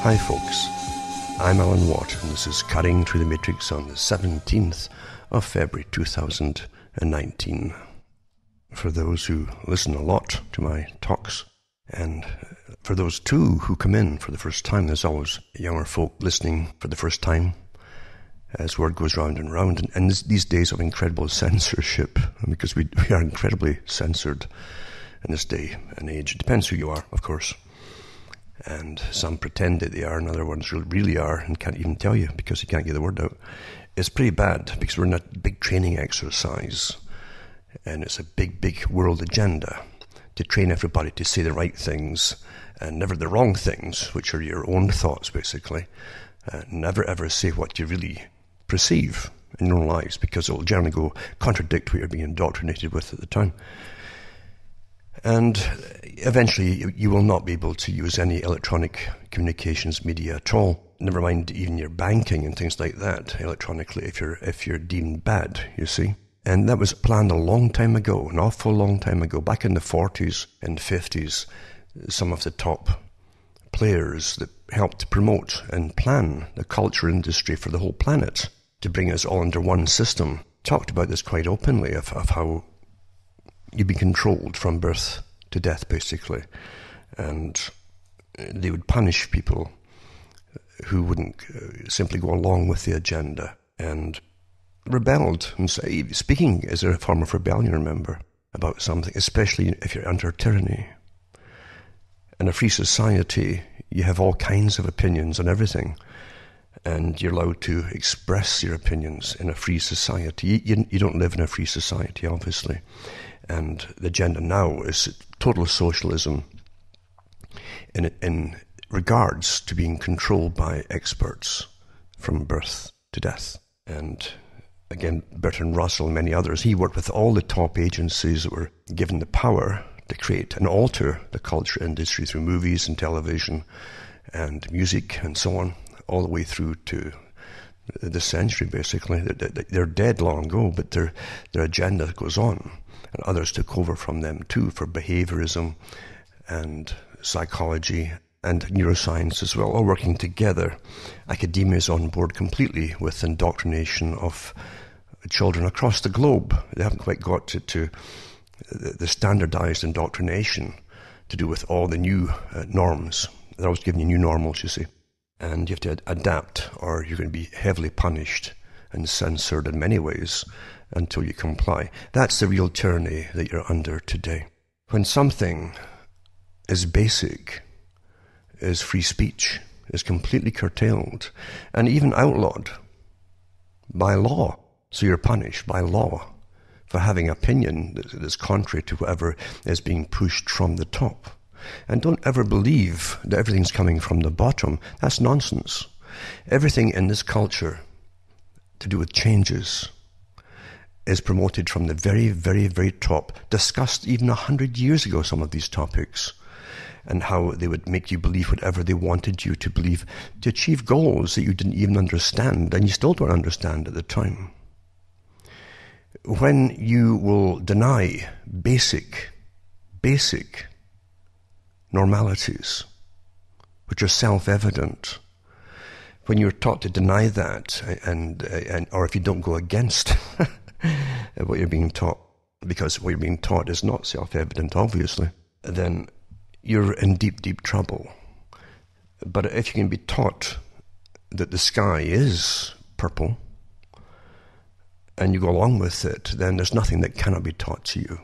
Hi folks, I'm Alan Watt and this is Cutting Through the Matrix on the 17th of February 2019. For those who listen a lot to my talks, and for those too who come in for the first time, there's always younger folk listening for the first time as word goes round and round. And these days of incredible censorship, because we are incredibly censored in this day and age. It depends who you are, of course. And some pretend that they are, and other ones really are, and can't even tell you because you can't get the word out. It's pretty bad because we're in a big training exercise, and it's a big world agenda to train everybody to say the right things and never the wrong things, which are your own thoughts, basically. Never ever say what you really perceive in your own lives, because it will generally contradict what you're being indoctrinated with at the time. And eventually you will not be able to use any electronic communications media at all. Never mind even your banking and things like that electronically if you're deemed bad, you see. And that was planned a long time ago, an awful long time ago, back in the 40s and 50s. Some of the top players that helped to promote and plan the culture industry for the whole planet to bring us all under one system talked about this quite openly of how you'd be controlled from birth to death, basically. And they would punish people who wouldn't simply go along with the agenda and rebelled. And say, speaking is a form of rebellion, remember, about something, especially if you're under tyranny. In a free society, you have all kinds of opinions on everything, and you're allowed to express your opinions in a free society. You don't live in a free society, obviously. And the agenda now is total socialism in regards to being controlled by experts from birth to death. And again, Bertrand Russell and many others, he worked with all the top agencies that were given the power to create and alter the culture industry through movies and television and music and so on, all the way through to this century, basically. They're dead long ago, but their agenda goes on. And others took over from them too for behaviorism and psychology and neuroscience as well, all working together. Academia is on board completely with indoctrination of children across the globe. They haven't quite got to the standardized indoctrination to do with all the new norms. They're always giving you new normals, you see. And you have to adapt, or you're going to be heavily punished and censored in many ways until you comply. That's the real tyranny that you're under today. When something is basic, is free speech, is completely curtailed and even outlawed by law. So you're punished by law for having an opinion that is contrary to whatever is being pushed from the top. And don't ever believe that everything's coming from the bottom. That's nonsense. Everything in this culture to do with changes is promoted from the very top, discussed even 100 years ago, some of these topics, and how they would make you believe whatever they wanted you to believe to achieve goals that you didn't even understand, and you still don't understand at the time. When you will deny basic normalities, which are self-evident, when you're taught to deny that, and or if you don't go against what you're being taught, because what you're being taught is not self-evident, obviously, then you're in deep trouble. But if you can be taught that the sky is purple, and you go along with it, then there's nothing that cannot be taught to you.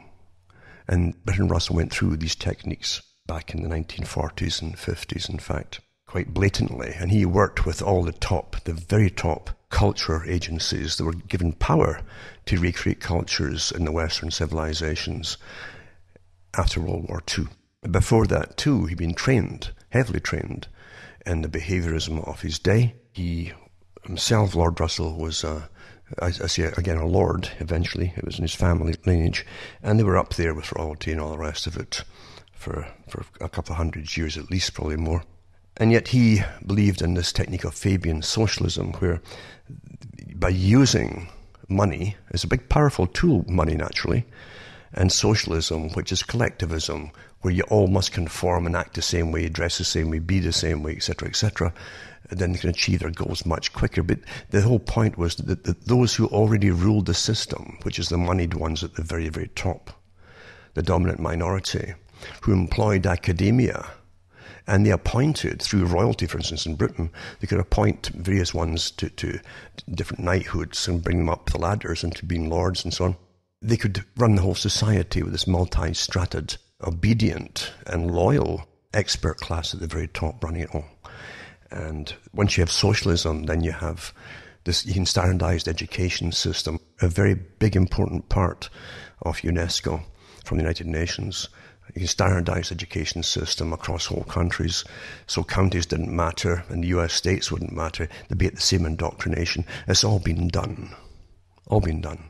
And Bertrand Russell went through these techniques back in the 1940s and 50s, in fact, quite blatantly. And he worked with all the very top culture agencies that were given power to recreate cultures in the Western civilizations after World War II. Before that, too, he'd been trained, heavily trained, in the behaviorism of his day. He himself, Lord Russell, was I say again, a lord, eventually. It was in his family lineage. And they were up there with royalty and all the rest of it for a couple of hundred years at least, probably more. And yet he believed in this technique of Fabian socialism, where by using money, it's a big powerful tool, money naturally, and socialism, which is collectivism, where you all must conform and act the same way, dress the same way, be the same way, etc., then they can achieve their goals much quicker. But the whole point was that those who already ruled the system, which is the moneyed ones at the very, very top, the dominant minority, who employed academia, and they appointed, through royalty, for instance, in Britain, they could appoint various ones to different knighthoods and bring them up the ladders into being lords and so on. They could run the whole society with this multi-strated, obedient and loyal expert class at the very top running it all. And once you have socialism, then you have this standardized education system, a very big important part of UNESCO from the United Nations. You standardized education system across whole countries, so counties didn't matter and the US states wouldn't matter. They'd be at the same indoctrination. It's all been done. All been done.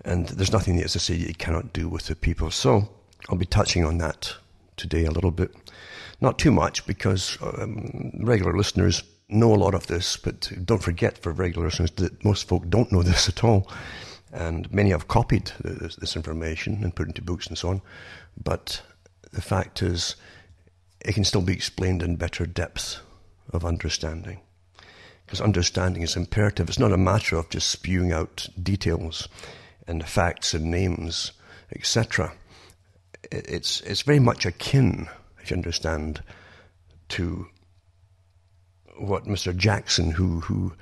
And there's nothing, as I say, you cannot do with the people. So I'll be touching on that today a little bit. Not too much, because regular listeners know a lot of this, but don't forget, for regular listeners, that most folk don't know this at all. And many have copied this information and put it into books and so on. But the fact is, it can still be explained in better depth of understanding. Because understanding is imperative. It's not a matter of just spewing out details and facts and names, etc. It's very much akin, if you understand, to what Mr. Jackson, who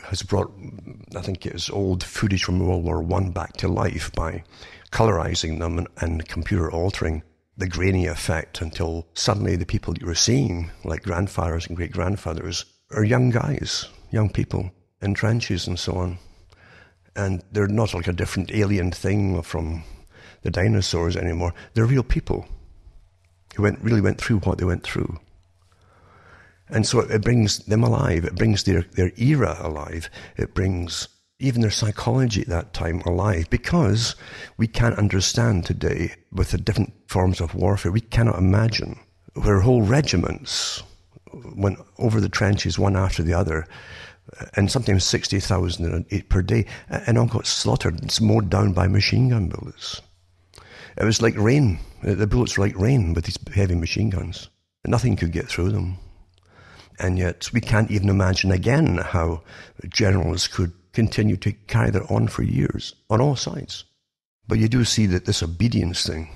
has brought, I think it was old footage from World War I back to life by colorizing them and computer altering the grainy effect until suddenly the people you were seeing, like grandfathers and great-grandfathers, are young guys, young people in trenches and so on. And they're not like a different alien thing from the dinosaurs anymore. They're real people who really went through what they went through. And so it brings them alive. It brings their era alive. It brings even their psychology at that time alive, because we can't understand today, with the different forms of warfare, we cannot imagine where whole regiments went over the trenches one after the other, and sometimes 60,000 per day, and all got slaughtered, mowed down by machine gun bullets. It was like rain. The bullets were like rain with these heavy machine guns. Nothing could get through them. And yet we can't even imagine again how generals could continue to carry that on for years, on all sides. But you do see that this obedience thing,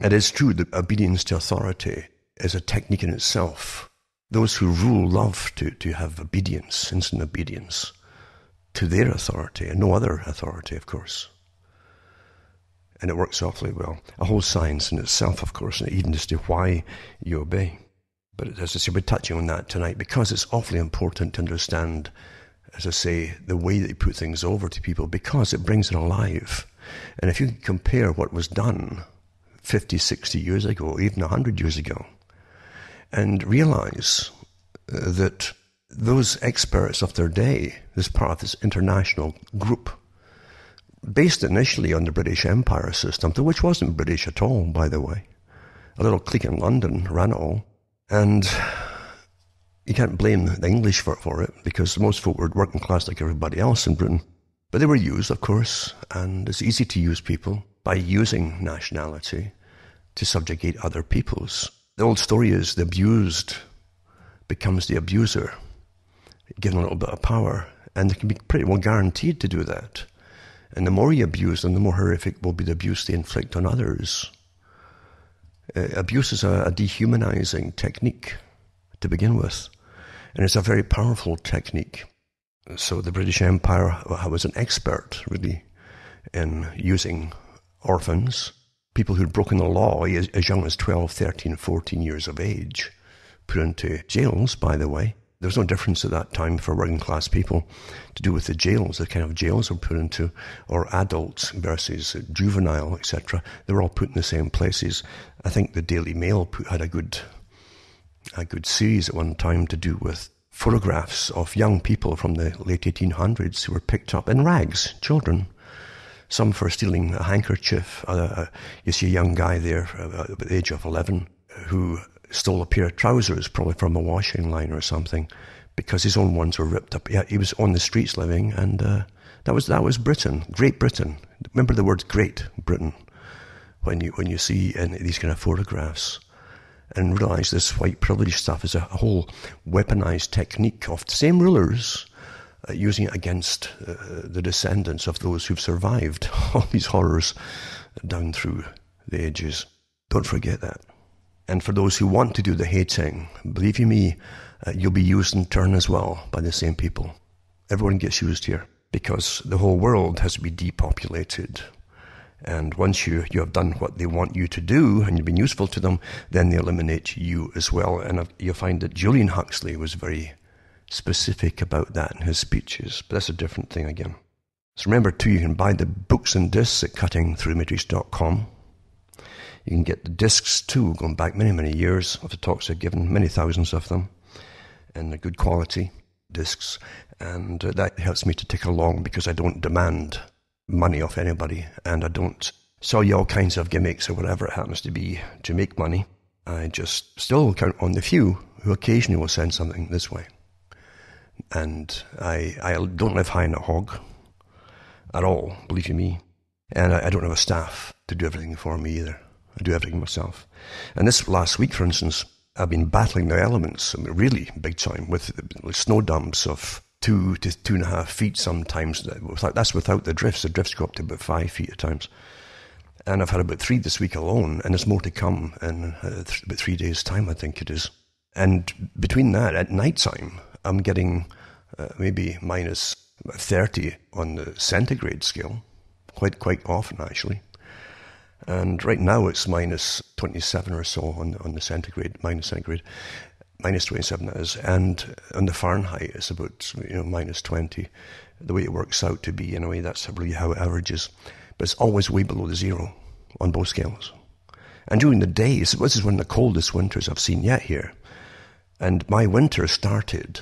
it is true that obedience to authority is a technique in itself. Those who rule love to have obedience, instant obedience to their authority, and no other authority, of course. And it works awfully well. A whole science in itself, of course, and even as to why you obey. But as I say, we're touching on that tonight, because it's awfully important to understand, as I say, the way that you put things over to people, because it brings it alive. And if you compare what was done 50, 60 years ago, even 100 years ago, and realize that those experts of their day, this part of this international group, based initially on the British Empire system, which wasn't British at all, by the way. A little clique in London ran it all. And you can't blame the English for it, because most folk were working class like everybody else in Britain. But they were used, of course, and it's easy to use people by using nationality to subjugate other peoples. The old story is the abused becomes the abuser, given a little bit of power, and they can be pretty well guaranteed to do that. And the more you abuse them, the more horrific will be the abuse they inflict on others. Abuse is a dehumanizing technique to begin with, and it's a very powerful technique. So the British Empire was an expert, really, in using orphans, people who'd broken the law as young as 12, 13, 14 years of age, put into jails, by the way. There was no difference at that time for working class people to do with the jails, the kind of jails were put into, or adults versus juvenile, etc. They were all put in the same places. I think the Daily Mail had a good series at one time to do with photographs of young people from the late 1800s who were picked up in rags, children, some for stealing a handkerchief. You see a young guy there at the age of 11 who stole a pair of trousers, probably from a washing line or something, because his own ones were ripped up. Yeah, he was on the streets living, and that was Britain, Great Britain. Remember the word Great Britain. when you see these kind of photographs and realize this white privilege stuff is a whole weaponized technique of the same rulers using it against the descendants of those who've survived all these horrors down through the ages. Don't forget that. And for those who want to do the hating, believe you me, you'll be used in turn as well by the same people. Everyone gets used here because the whole world has to be depopulated. And once you have done what they want you to do and you've been useful to them, then they eliminate you as well. And you'll find that Julian Huxley was very specific about that in his speeches. But that's a different thing again. So remember too, you can buy the books and discs at cuttingthroughthematrix.com. You can get the discs too, going back many, many years of the talks I've given, many thousands of them, and they're good quality discs. And that helps me to tick along because I don't demand money off anybody, and I don't sell you all kinds of gimmicks or whatever it happens to be to make money. I just still count on the few who occasionally will send something this way. And I don't live high in a hog at all, believe you me. And I don't have a staff to do everything for me either. I do everything myself. And this last week, for instance, I've been battling the elements, I mean, really big time, with snow dumps of 2 to 2.5 feet sometimes. That's without the drifts. The drifts go up to about 5 feet at times. And I've had about 3 this week alone, and there's more to come in about 3 days' time, I think it is. And between that, at night time, I'm getting maybe minus 30 on the centigrade scale, quite often actually. And right now it's minus 27 or so on the centigrade, minus 27 that is. And on the Fahrenheit it's about minus 20. The way it works out to be, anyway, that's really how it averages. But it's always way below the zero on both scales. And during the days, this is one of the coldest winters I've seen yet here. And my winter started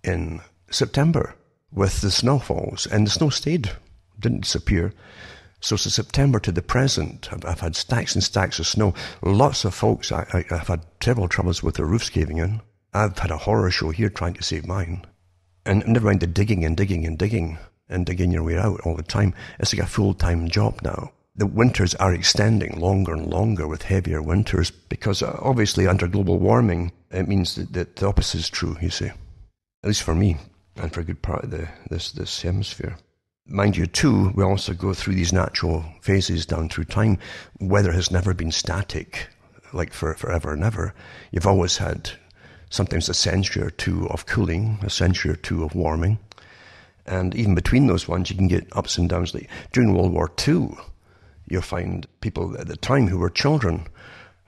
in September with the snowfalls, and the snow stayed, didn't disappear. So since September to the present, I've had stacks and stacks of snow. Lots of folks, I've had several troubles with their roofs caving in. I've had a horror show here trying to save mine. And never mind the digging your way out all the time. It's like a full-time job now. The winters are extending longer and longer with heavier winters because obviously under global warming, it means that the opposite is true, you see. At least for me and for a good part of this hemisphere. Mind you, too, we also go through these natural phases down through time. Weather has never been static, like forever and ever. You've always had sometimes a century or two of cooling, a century or two of warming. And even between those ones, you can get ups and downs. Like during World War II, you'll find people at the time who were children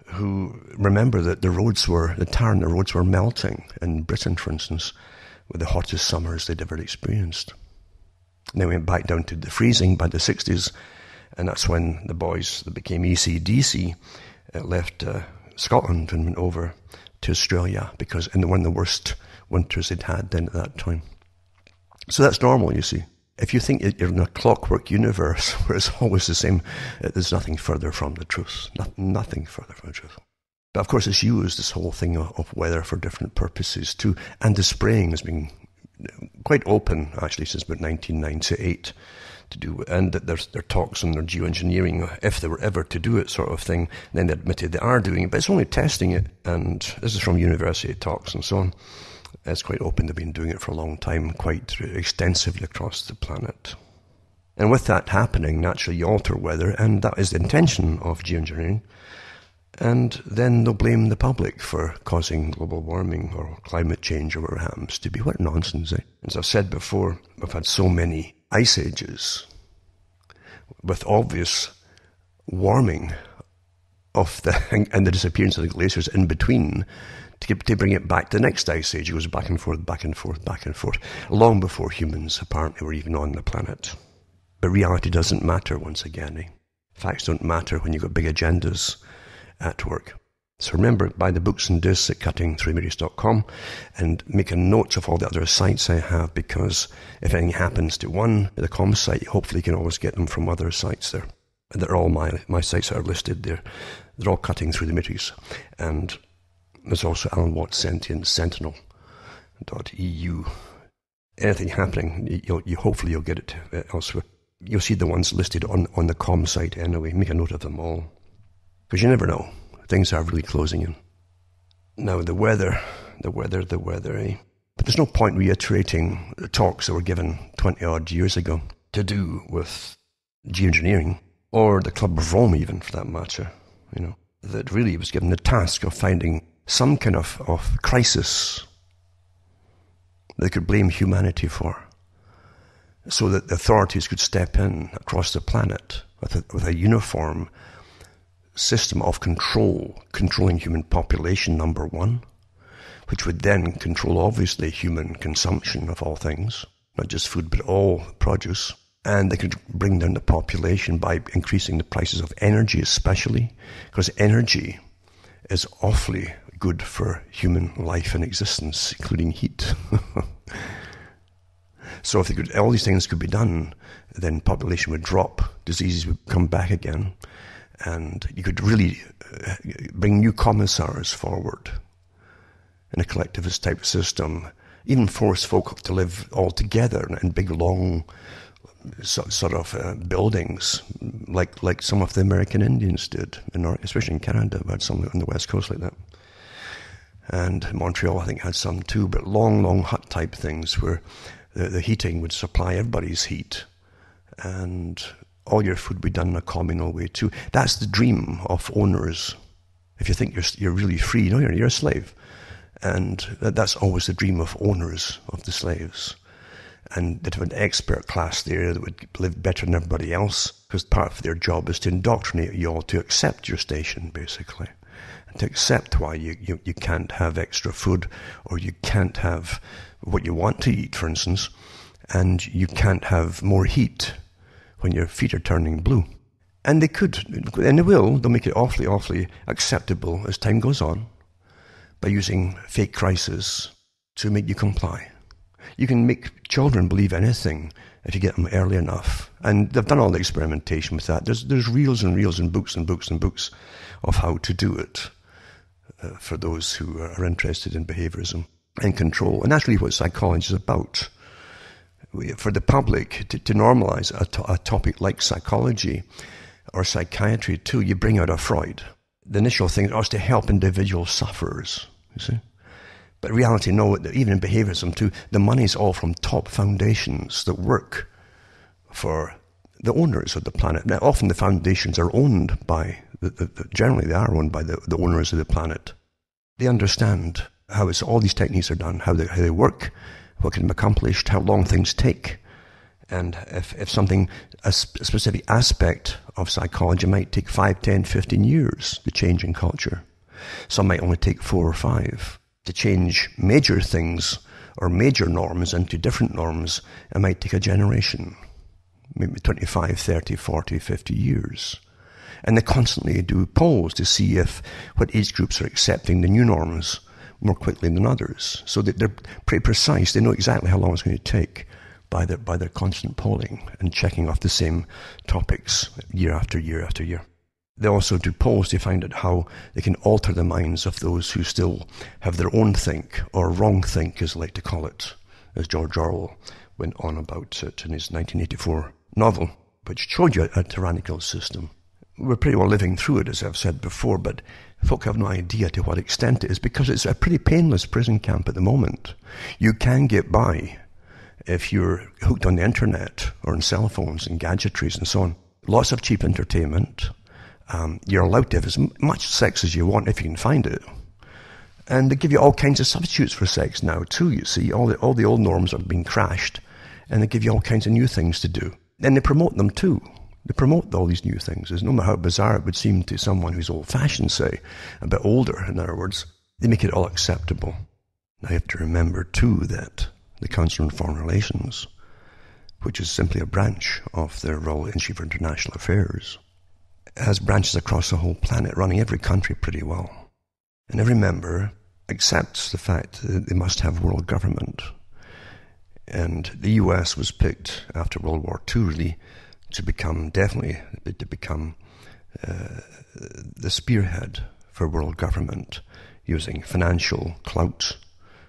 who remember that the tar on the roads were melting in Britain, for instance, with the hottest summers they'd ever experienced. And then we went back down to the freezing by the 60s, and that's when the boys that became ECDC left Scotland and went over to Australia because in one of the worst winters they'd had then at that time. So that's normal, you see. If you think you're in a clockwork universe where it's always the same, there's nothing further from the truth. Nothing further from the truth. But of course it's used, this whole thing of weather, for different purposes too. And the spraying has been quite open, actually, since about 1998 to do, and that there's their talks on their geoengineering, if they were ever to do it, sort of thing. Then they admitted they are doing it, but it's only testing it, and this is from university talks and so on. It's quite open. They've been doing it for a long time, quite extensively across the planet. And with that happening, naturally you alter weather, and that is the intention of geoengineering. And then they'll blame the public for causing global warming or climate change or whatever it happens to be. What nonsense, eh? As I've said before, we've had so many ice ages with obvious warming of and the disappearance of the glaciers in between to bring it back to the next ice age. It goes back and forth, back and forth, back and forth, long before humans apparently were even on the planet. But reality doesn't matter once again, eh? Facts don't matter when you've got big agendas at work. So remember, buy the books and discs at cuttingthroughthematrix.com and make a note of all the other sites I have, because if anything happens to one, the com site, hopefully you can always get them from other sites there. They're all my sites that are listed there. They're all Cutting Through the Matrix. And there's also Alan Watt Sentient Sentinel.eu. Anything happening, hopefully you'll get it elsewhere. You'll see the ones listed on the com site anyway. Make a note of them all. Because you never know. Things are really closing in. Now, the weather, eh? But there's no point reiterating the talks that were given 20-odd years ago to do with geoengineering, or the Club of Rome even, for that matter, that really was given the task of finding some kind of crisis they could blame humanity for, so that the authorities could step in across the planet with a uniform system of controlling human population, number one, which would then control, obviously, human consumption of all things, not just food, but all produce. And they could bring down the population by increasing the prices of energy, especially, because energy is awfully good for human life and existence, including heat. So if all these things could be done, then population would drop, diseases would come back again, and you could really bring new commissars forward in a collectivist type system, even force folk to live all together in big, long sort of buildings, like some of the American Indians did, especially in Canada. We had some on the West Coast like that. And Montreal, I think, had some too, but long hut type things where the heating would supply everybody's heat, and all your food would be done in a communal way too. That's the dream of owners. If you think you're really free, you're a slave. And that's always the dream of owners of the slaves. And they'd have an expert class there that would live better than everybody else, because part of their job is to indoctrinate you all to accept your station, basically. And to accept why you can't have extra food, or you can't have what you want to eat, for instance, and you can't have more heat when your feet are turning blue. And they could, and they will, they'll make it awfully acceptable as time goes on, by using fake crisis to make you comply. You can make children believe anything if you get them early enough. And they've done all the experimentation with that. There's reels and reels and books and books and books of how to do it for those who are interested in behaviorism and control. And that's really what psychology is about. For the public, to normalize a topic like psychology or psychiatry too, you bring out a Freud. The initial thing was to help individual sufferers, you see. But in reality, no, even in behaviorism too, the money's all from top foundations that work for the owners of the planet. Now, often the foundations are owned by, generally they are owned by the owners of the planet. They understand how all these techniques are done, how they work, what can be accomplished, how long things take. And if something, a specific aspect of psychology might take 5, 10, 15 years to change in culture. Some might only take 4 or 5. To change major things or major norms into different norms, it might take a generation, maybe 25, 30, 40, 50 years. And they constantly do polls to see what age groups are accepting the new norms more quickly than others. So that they're pretty precise. They know exactly how long it's going to take by their constant polling and checking off the same topics year after year after year. They also do polls to find out how they can alter the minds of those who still have their own think, or wrong think, as I like to call it, as George Orwell went on about it in his 1984 novel, which showed you a tyrannical system. We're pretty well living through it, as I've said before, but folk have no idea to what extent it is, because it's a pretty painless prison camp at the moment. You can get by if you're hooked on the internet or on cell phones and gadgetries and so on. Lots of cheap entertainment. You're allowed to have as much sex as you want if you can find it. And they give you all kinds of substitutes for sex now too, you see. All the old norms are being crashed, and they give you all kinds of new things to do. And they promote them too. They promote all these new things. No matter how bizarre it would seem to someone who's old-fashioned, say, a bit older, in other words, they make it all acceptable. Now you have to remember too that the Council on Foreign Relations, which is simply a branch of the Royal Institute for International Affairs, has branches across the whole planet, running every country pretty well. And every member accepts the fact that they must have world government. And the US was picked after World War II, really, to become the spearhead for world government, using financial clout,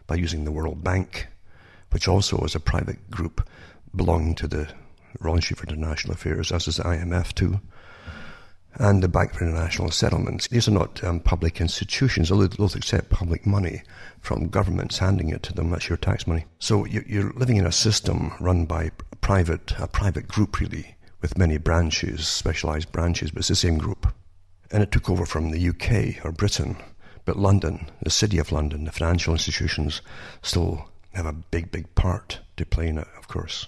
by using the World Bank, which also is a private group belonging to the Royal Institute for International Affairs, as is the IMF too, and the Bank for International Settlements. These are not public institutions. They'll accept public money from governments, handing it to them. That's your tax money. So you're living in a system run by a private group, really, with many branches, specialised branches, but it's the same group. And it took over from the UK or Britain. But London, the City of London, the financial institutions still have a big part to play in it, of course.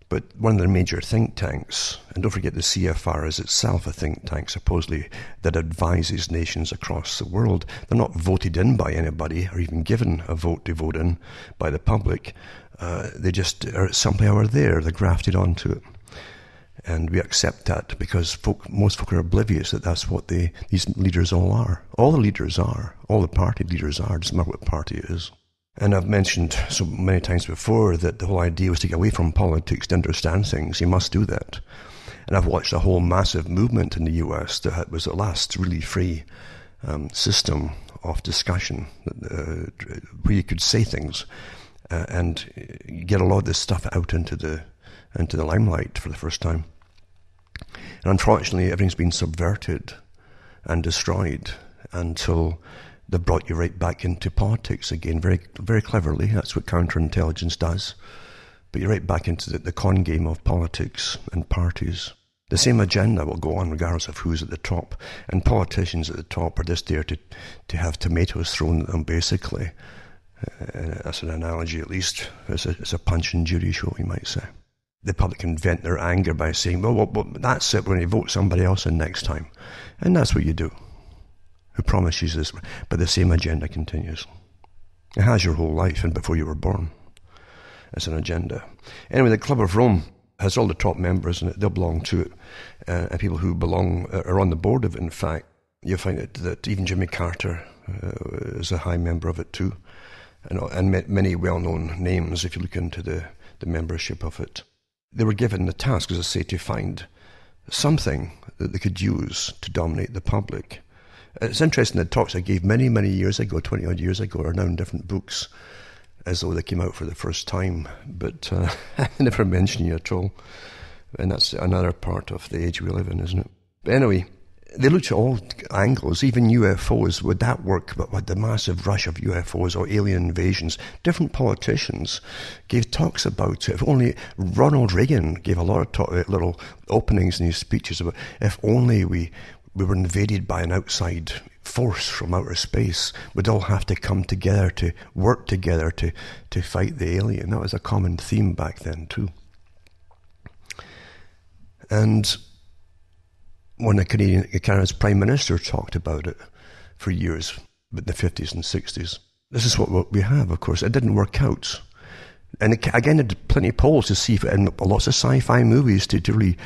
But one of the major think tanks, and don't forget the CFR is itself a think tank, supposedly, that advises nations across the world. They're not voted in by anybody or even given a vote to vote in by the public. They just somehow are there. They're grafted onto it. And we accept that because most folk are oblivious that that's what these leaders all are. All the leaders are. All the party leaders are. Doesn't matter what party it is. And I've mentioned so many times before that the whole idea was to get away from politics to understand things. You must do that. And I've watched a whole massive movement in the US that was the last really free system of discussion where you could say things and get a lot of this stuff out into the limelight for the first time. And unfortunately, everything's been subverted and destroyed until they brought you right back into politics again, very, very cleverly. That's what counterintelligence does. But you're right back into the con game of politics and parties. The same agenda will go on regardless of who's at the top. And politicians at the top are just there to have tomatoes thrown at them, basically. That's an analogy, at least. It's a punch and judy show, you might say. The public can vent their anger by saying, well, that's it, we're going to vote somebody else in next time. And that's what you do. Who promises this? But the same agenda continues. It has your whole life and before you were born. It's an agenda. Anyway, the Club of Rome has all the top members in it. They'll belong to it. And people who are on the board of it, in fact. You'll find that even Jimmy Carter is a high member of it too. And many well-known names if you look into the membership of it. They were given the task, as I say, to find something that they could use to dominate the public. It's interesting, the talks I gave many, many years ago, 20-odd years ago, are now in different books, as though they came out for the first time. But I never mention you at all. And that's another part of the age we live in, isn't it? But anyway, they looked at all angles, even UFOs. Would that work? But with the massive rush of UFOs or alien invasions, different politicians gave talks about it. If only Ronald Reagan gave a lot of little openings in his speeches about if only we were invaded by an outside force from outer space, we'd all have to come together to work together to fight the alien. That was a common theme back then too. And when Canada's Prime Minister talked about it for years, but in the 50s and 60s. This is what we have, of course. It didn't work out. And again, I did plenty of polls to see, and lots of sci-fi movies to really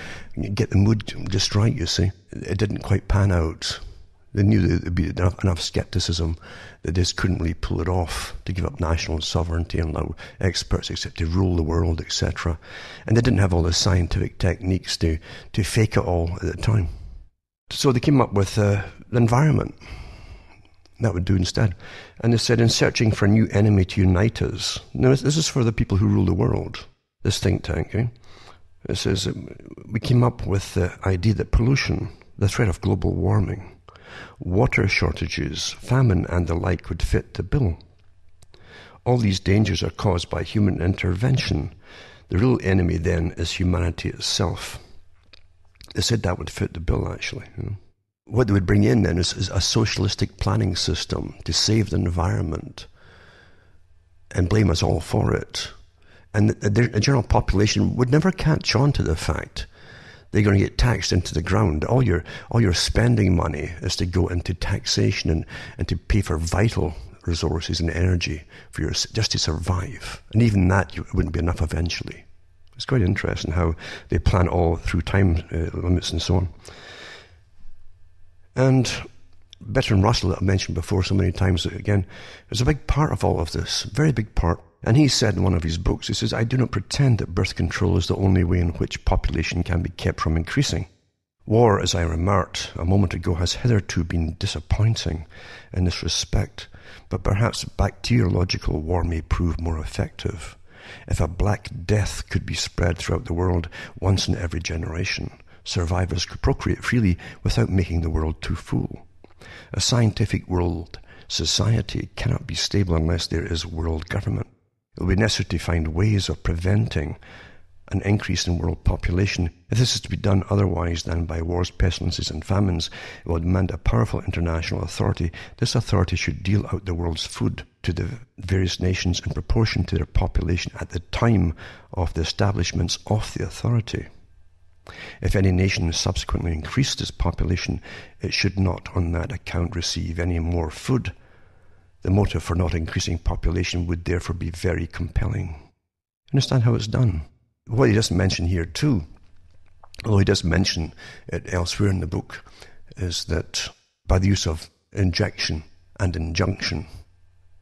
get the mood just right, you see. It didn't quite pan out. They knew that there'd be enough skepticism that they just couldn't really pull it off to give up national sovereignty and allow experts except to rule the world, etc. And they didn't have all the scientific techniques to fake it all at the time. So they came up with the environment. That would do instead. And they said, in searching for a new enemy to unite us. Now, this is for the people who rule the world, this think tank. It says, we came up with the idea that pollution, the threat of global warming, water shortages, famine and the like would fit the bill. All these dangers are caused by human intervention. The real enemy then is humanity itself. They said that would fit the bill, actually. What they would bring in then is a socialistic planning system to save the environment and blame us all for it. And the general population would never catch on to the fact they're going to get taxed into the ground. All your spending money is to go into taxation and to pay for vital resources and energy for just to survive. And even that wouldn't be enough eventually. It's quite interesting how they plan all through time limits and so on. And Bertrand Russell, that I mentioned before so many times, again, is a big part of all of this, very big part. And he said in one of his books, he says, I do not pretend that birth control is the only way in which population can be kept from increasing. War, as I remarked a moment ago, has hitherto been disappointing in this respect, but perhaps bacteriological war may prove more effective. If a black death could be spread throughout the world once in every generation, survivors could procreate freely without making the world too full. A scientific world society cannot be stable unless there is world government. It will be necessary to find ways of preventing an increase in world population. If this is to be done otherwise than by wars, pestilences, and famines, it will demand a powerful international authority. This authority should deal out the world's food to the various nations in proportion to their population at the time of the establishments of the authority. If any nation subsequently increased its population, it should not on that account receive any more food. The motive for not increasing population would therefore be very compelling. Understand how it's done? What he doesn't mention here too, although he does mention it elsewhere in the book, is that by the use of injection and injunction,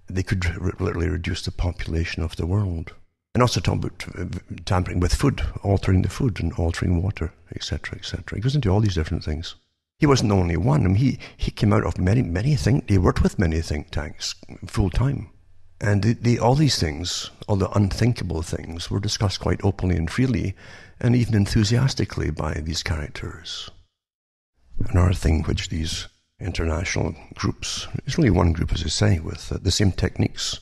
they could literally reduce the population of the world. And also talk about tampering with food, altering the food and altering water, etc., etc. He goes into all these different things. He wasn't the only one. I mean, he came out of he worked with many think tanks full time. And all these things, all the unthinkable things, were discussed quite openly and freely, and even enthusiastically by these characters. Another thing which these international groups, it's only one group, as I say, with the same techniques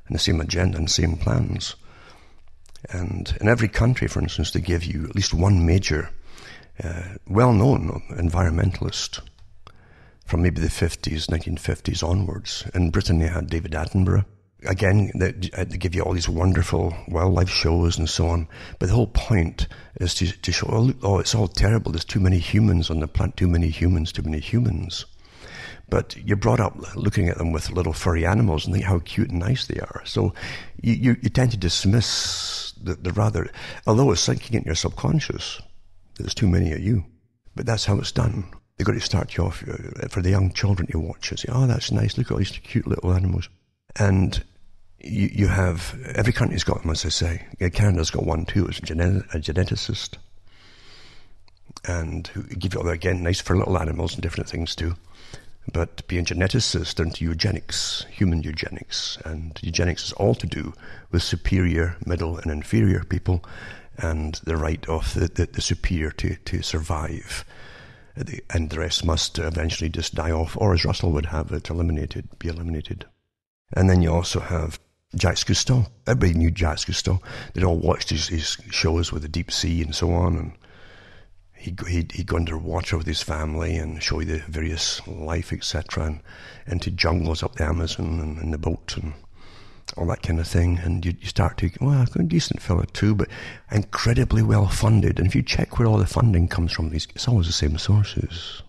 and the same agenda and same plans. And in every country, for instance, they give you at least one major, well-known environmentalist from maybe the 50s, 1950s onwards. In Britain, they had David Attenborough. Again, they give you all these wonderful wildlife shows and so on. But the whole point is to show, oh, it's all terrible. There's too many humans on the planet, too many humans. But you're brought up looking at them with little furry animals and think how cute and nice they are. So you tend to dismiss the rather, although it's sinking into your subconscious, there's too many of you. But that's how it's done. They've got to start you off, for the young children to watch it, say, oh, that's nice, look at all these cute little animals. And you have, every country's got them, as I say. Canada's got one too, it's a geneticist. And who give you all, again, nice for little animals and different things too. But being geneticist into eugenics, human eugenics, and eugenics is all to do with superior, middle, and inferior people, and the right of the superior to survive. And the rest must eventually just die off, or as Russell would have it, be eliminated. And then you also have Jacques Cousteau. Everybody knew Jacques Cousteau. They'd all watched his shows with the deep sea and so on, and he'd go underwater with his family and show you the various life, etc., and into jungles up the Amazon and in the boat and all that kind of thing. And you start to, well, a decent fella too, but incredibly well funded. And if you check where all the funding comes from, it's always the same sources.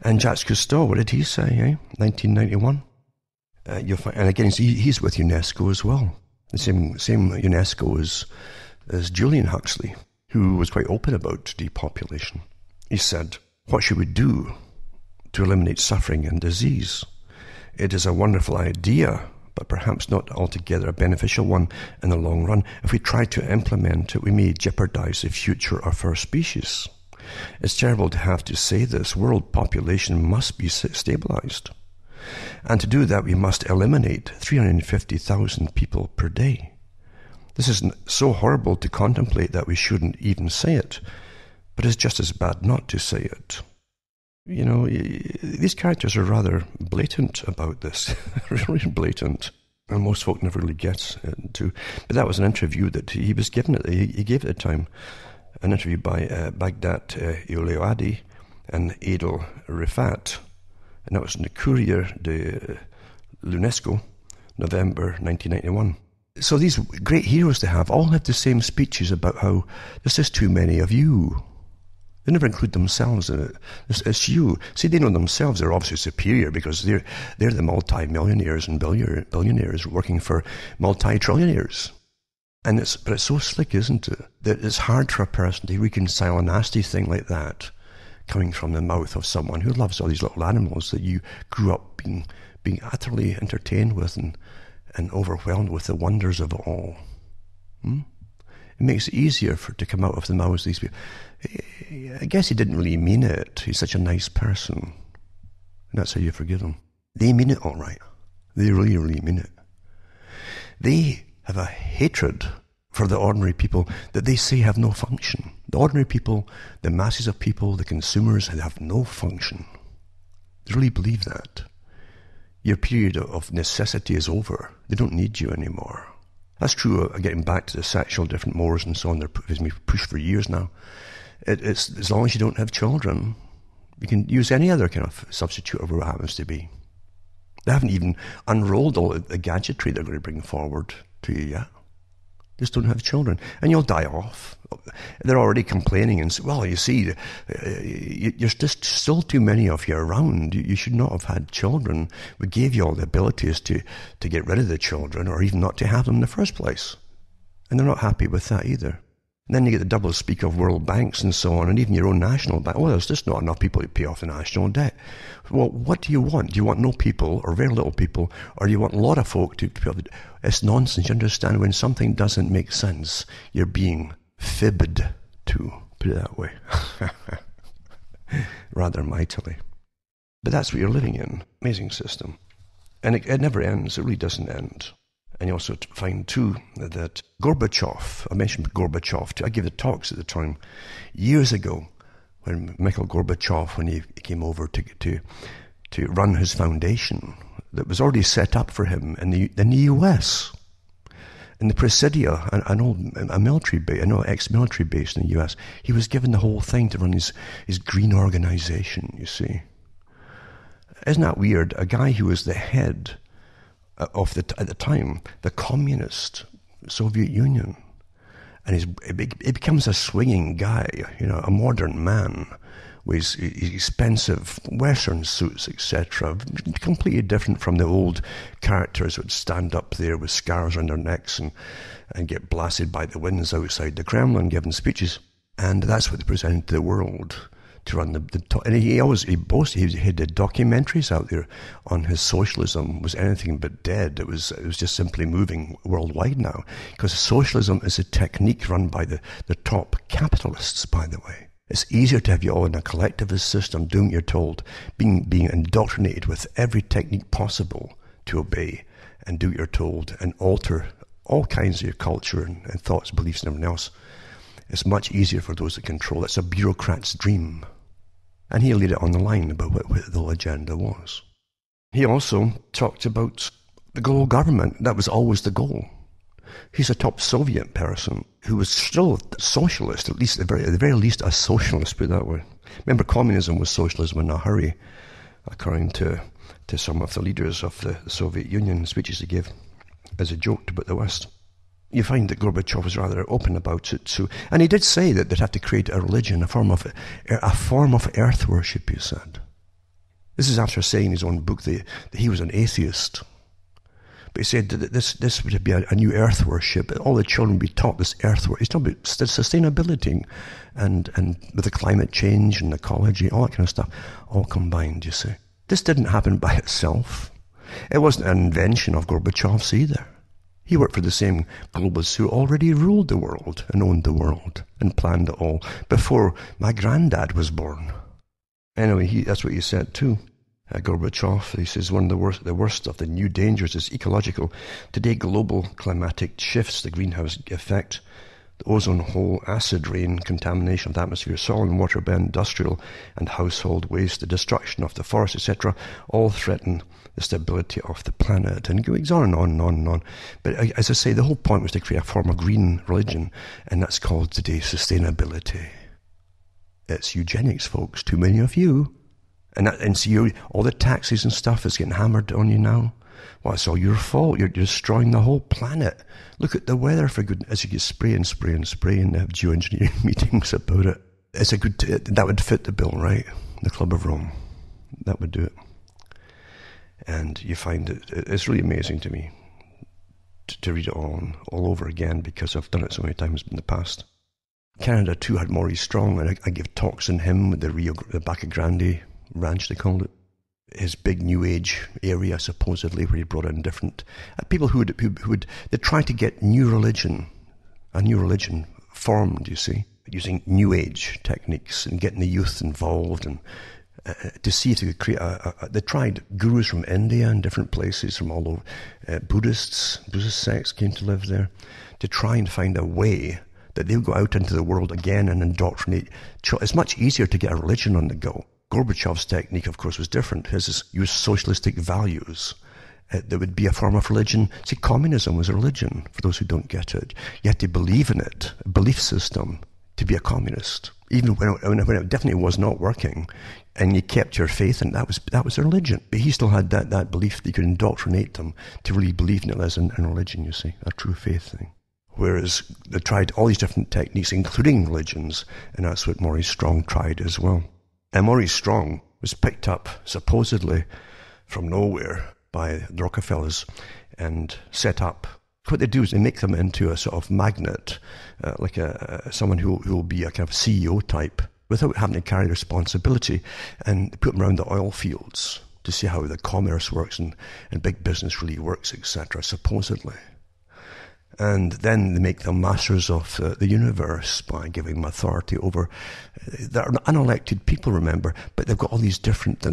And Jacques Cousteau, what did he say, 1991? You'll find, and again, he's with UNESCO as well. The same UNESCO as Julian Huxley, who was quite open about depopulation. He said, what should we do to eliminate suffering and disease? It is a wonderful idea, but perhaps not altogether a beneficial one in the long run. If we try to implement it, we may jeopardize the future of our species. It's terrible to have to say this. World population must be stabilized. And to do that, we must eliminate 350,000 people per day. This is so horrible to contemplate that we shouldn't even say it, but it's just as bad not to say it. You know, these characters are rather blatant about this, really blatant, and most folk never really get into. But that was an interview that he was given. He gave at the time an interview by Baghdad Eulaadi and Adel Rifat, and that was in the Courrier de l'UNESCO, November 1991. So these great heroes they have all have the same speeches about how there's just too many of you. They never include themselves in it. It's you. See, they know themselves they're obviously superior because they're the multi-millionaires and billionaires working for multi-trillionaires. But it's so slick, isn't it, that it's hard for a person to reconcile a nasty thing like that coming from the mouth of someone who loves all these little animals that you grew up being utterly entertained with and overwhelmed with the wonders of it all. It makes it easier to come out of the mouths of these people. I guess he didn't really mean it. He's such a nice person. And that's how you forgive him. They mean it all right. They really, really mean it. They have a hatred for the ordinary people that they say have no function. The ordinary people, the masses of people, the consumers have no function. They really believe that. Your period of necessity is over. They don't need you anymore. That's true, getting back to the sexual different mores and so on. There's been pushed for years now. It's as long as you don't have children, you can use any other kind of substitute of what it happens to be. They haven't even unrolled all the gadgetry they're going to bring forward to you yet. Just don't have children. And you'll die off. They're already complaining and say, well, you see, there's just still too many of you around. You should not have had children. We gave you all the abilities to get rid of the children or even not to have them in the first place. And they're not happy with that either. And then you get the double speak of world banks and so on, and even your own national bank. Well, there's just not enough people to pay off the national debt. Well, what do you want? Do you want no people or very little people, or do you want a lot of folk to pay off the debt? It's nonsense. You understand, when something doesn't make sense, you're being fibbed to, put it that way, rather mightily. But that's what you're living in. Amazing system. And it never ends. It really doesn't end. And you also find, too, that Gorbachev, I mentioned Gorbachev, too. I gave the talks at the time, years ago, when Mikhail Gorbachev, when he came over to run his foundation, that was already set up for him in the US, in the Presidia, a military base, ex-military base in the US. He was given the whole thing to run his green organization, you see. Isn't that weird? A guy who was the head of at the time, the communist Soviet Union. And he becomes a swinging guy, a modern man with his expensive Western suits, etc. Completely different from the old characters who would stand up there with scars on their necks and get blasted by the winds outside the Kremlin giving speeches. And that's what they presented to the world. To run and he boasted, he had the documentaries out there on his socialism was anything but dead. It was just simply moving worldwide now, because socialism is a technique run by the top capitalists, by the way. It's easier to have you all in a collectivist system doing what you're told, being indoctrinated with every technique possible to obey and do what you're told and alter all kinds of your culture and thoughts, beliefs and everything else. It's much easier for those that control. It's a bureaucrat's dream. And he laid it on the line about what the whole agenda was. He also talked about the global government. That was always the goal. He's a top Soviet person who was still a socialist, at least at the very least a socialist, put it that way. Remember, communism was socialism in a hurry, according to some of the leaders of the Soviet Union, speeches they gave as a joke about the West. You find that Gorbachev was rather open about it too, and he did say that they'd have to create a religion, a form of earth worship. He said, this is after saying in his own book that he was an atheist. But he said that this would be a new earth worship. All the children would be taught this earth worship. He's talking about sustainability and with the climate change and ecology, all that kind of stuff, all combined. You see, this didn't happen by itself. It wasn't an invention of Gorbachev's either. He worked for the same globalists who already ruled the world and owned the world and planned it all before my granddad was born. Anyway, that's what he said too. Gorbachev, he says, one of the worst of the new dangers is ecological. Today, global climatic shifts, the greenhouse effect, the ozone hole, acid rain, contamination of the atmosphere, soil and water by industrial and household waste, the destruction of the forest, etc., all threaten the stability of the planet. And it goes on and on and on and on. But as I say, the whole point was to create a form of green religion, and that's called today sustainability. It's eugenics, folks. Too many of you. And see, all the taxes and stuff is getting hammered on you now. Well, it's all your fault. You're destroying the whole planet. Look at the weather, for goodness. As you get spray and they have geoengineering meetings about it. It's that would fit the bill, right? The Club of Rome. That would do it. And you find it's really amazing to me to read it all over again, because I've done it so many times in the past. Canada too had Maurice Strong, and I gave talks in him with the Baca Grande ranch, they called it. His big New Age area, supposedly, where he brought in different people who would they try to get a new religion formed, you see, using New Age techniques and getting the youth involved and to see if they could create they tried gurus from India and different places from all over. Buddhist sects came to live there to try and find a way that they'll go out into the world again and indoctrinate. It's much easier to get a religion on the go. Gorbachev's technique, of course, was different. His used socialistic values. There would be a form of religion. See, communism was a religion, for those who don't get it. You had to believe in it, a belief system, to be a communist. Even when it definitely was not working, and you kept your faith, and that was a religion. But he still had that belief that you could indoctrinate them to really believe in it as in religion, you see, a true faith thing. Whereas they tried all these different techniques, including religions, and that's what Maurice Strong tried as well. And Maurice Strong was picked up, supposedly, from nowhere by the Rockefellers and set up. What they do is they make them into a sort of magnet, like someone who will be a kind of CEO type, without having to carry responsibility, and they put them around the oil fields to see how the commerce works and big business really works, etc., supposedly. And then they make them masters of the universe by giving them authority over. They're unelected people, remember, but they've got all these different.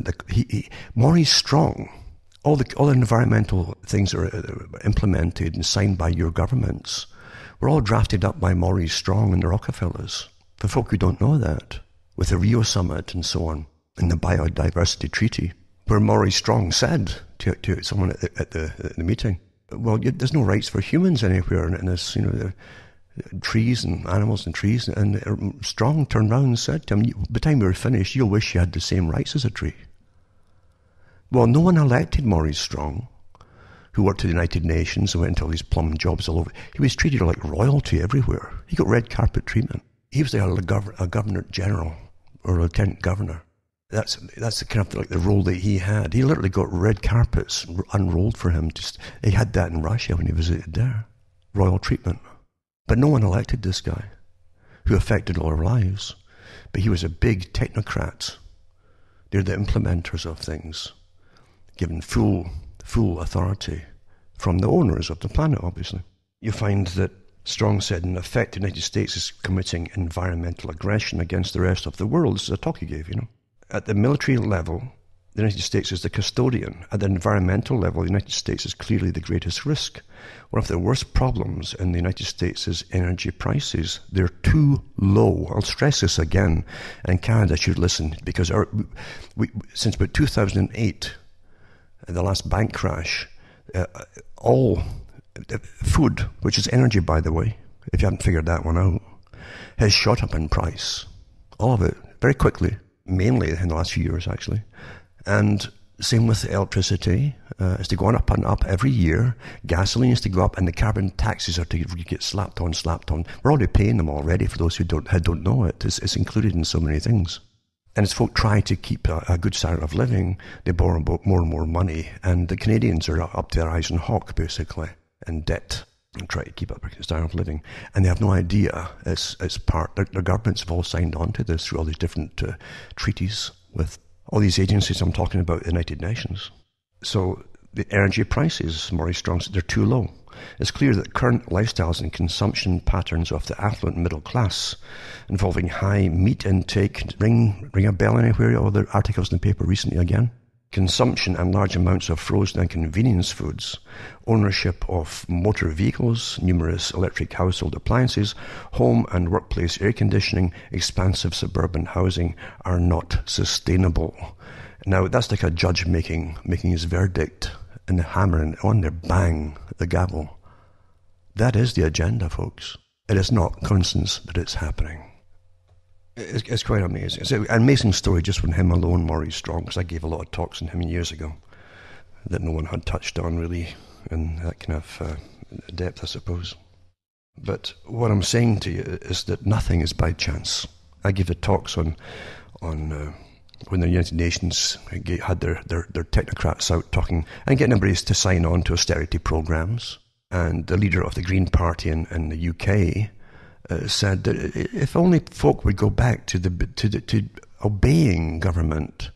Maurice Strong, all the environmental things that are implemented and signed by your governments were all drafted up by Maurice Strong and the Rockefellers. For folk who don't know that, with the Rio Summit and so on, and the Biodiversity Treaty, where Maurice Strong said to someone at the meeting, well, there's no rights for humans anywhere in this, trees and animals and trees. And Strong turned around and said to him, by the time we were finished, you'll wish you had the same rights as a tree. Well, no one elected Maurice Strong, who worked at the United Nations and went into all these plum jobs all over. He was treated like royalty everywhere. He got red carpet treatment. He was a governor general or lieutenant governor. That's the kind of like the role that he had. He literally got red carpets unrolled for him. He had that in Russia when he visited there. Royal treatment. But no one elected this guy, who affected all our lives. But he was a big technocrat. They're the implementers of things, given full authority from the owners of the planet, obviously. You find that Strong said, in effect, the United States is committing environmental aggression against the rest of the world. This is a talk he gave, At the military level, the United States is the custodian. At the environmental level, the United States is clearly the greatest risk. One of the worst problems in the United States is energy prices. They're too low. I'll stress this again, and Canada should listen, because since about 2008, the last bank crash, all food, which is energy, by the way, if you haven't figured that one out, has shot up in price. All of it, very quickly. Mainly in the last few years, actually. And same with electricity. It's to go up and up every year. Gasoline is to go up, and the carbon taxes are to get slapped on. We're already paying them already, for those who don't know it. It's included in so many things. And as folk try to keep a good standard of living, they borrow more and more money. And the Canadians are up to their eyes in hawk, basically, in debt, and try to keep up a standard of living. And they have no idea it's part. Their governments have all signed on to this through all these different treaties with all these agencies I'm talking about, the United Nations. So the energy prices, Maurice Strong said, they're too low. It's clear that current lifestyles and consumption patterns of the affluent middle class, involving high meat intake, ring a bell anywhere, all the articles in the paper recently again, consumption and large amounts of frozen and convenience foods, ownership of motor vehicles, numerous electric household appliances, home and workplace air conditioning, expansive suburban housing are not sustainable. Now, that's like a judge making his verdict and hammering on there, bang, the gavel. That is the agenda, folks. It is not coincidence that it's happening. It's quite amazing. It's an amazing story just from him alone, Maurice Strong, because I gave a lot of talks on him years ago that no one had touched on really in that kind of depth, I suppose. But what I'm saying to you is that nothing is by chance. I gave the talks on when the United Nations had their technocrats out talking and getting everybody to sign on to austerity programs. And the leader of the Green Party in the UK said that if only folk would go back to obeying government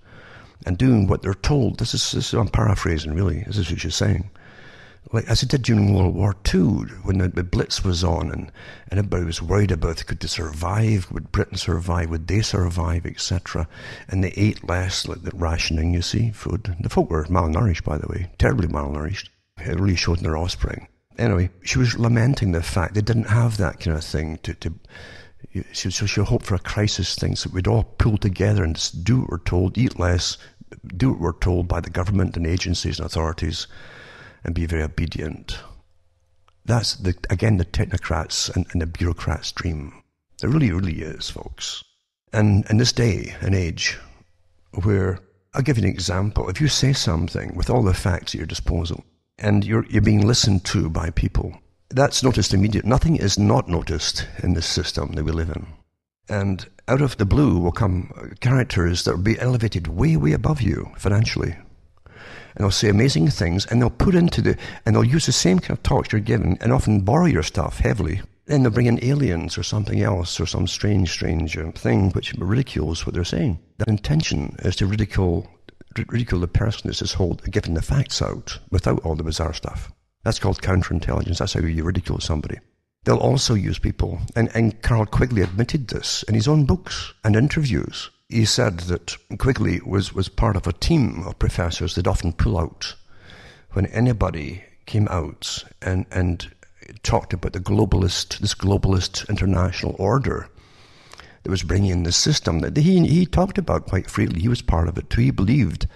and doing what they're told. This is I'm paraphrasing, really. This is what she's saying. like as it did during World War II, when the Blitz was on, and everybody was worried about could they survive, would Britain survive, would they survive, etc. And they ate less, like the rationing, you see, food. The folk were malnourished, by the way, terribly malnourished. It really showed in their offspring. Anyway, she was lamenting the fact they didn't have that kind of thing so she hoped for a crisis thing, so we'd all pull together and just do what we're told, eat less, do what we're told by the government and agencies and authorities, and be very obedient. That's, again, the technocrats and the bureaucrats' dream. It really, really is, folks. And in this day and age, where, I'll give you an example. If you say something with all the facts at your disposal, and you're being listened to by people, that's noticed immediately. Nothing is not noticed in this system that we live in. And out of the blue will come characters that will be elevated way, way above you financially. And they'll say amazing things, and they'll and they'll use the same kind of talks you're given, and often borrow your stuff heavily. Then they'll bring in aliens or something else, or some strange thing which ridicules what they're saying. The intention is to ridicule the person that's giving the facts out without all the bizarre stuff. That's called counterintelligence. That's how you ridicule somebody. They'll also use people, and Carl Quigley admitted this in his own books and interviews. He said that Quigley was part of a team of professors that often pull out when anybody came out and talked about this globalist international order that was bringing in the system that he talked about quite freely. He was part of it too. He believed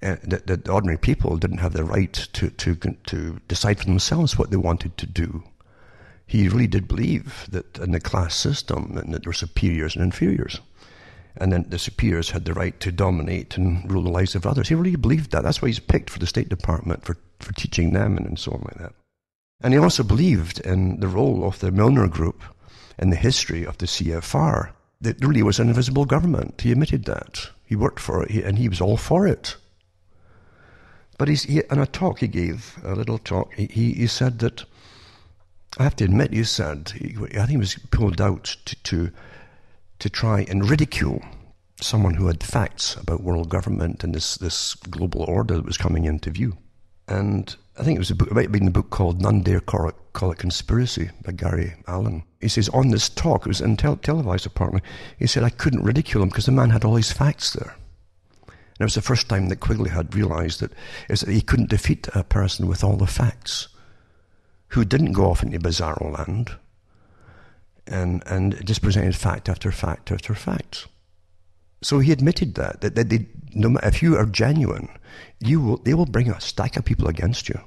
that ordinary people didn't have the right to decide for themselves what they wanted to do. He really did believe that in the class system that there were superiors and inferiors. And then the superiors had the right to dominate and rule the lives of others. He really believed that. That's why he's picked for the State Department, for teaching them and so on like that. And he also believed in the role of the Milner Group and the history of the CFR. That really was an invisible government. He admitted that. He worked for it, and he was all for it. But in a talk he gave, a little talk, he said that, I have to admit, I think he was pulled out to try and ridicule someone who had facts about world government and this global order that was coming into view. And I think it might have been the book called None Dare Call It Conspiracy by Gary Allen. He says, on this talk, it was in televised apparently, he said, I couldn't ridicule him because the man had all his facts there. And it was the first time that Quigley had realized that he couldn't defeat a person with all the facts, who didn't go off into bizarro land, and just presented fact after fact after fact. So he admitted that they, no matter, if you are genuine, they will bring a stack of people against you.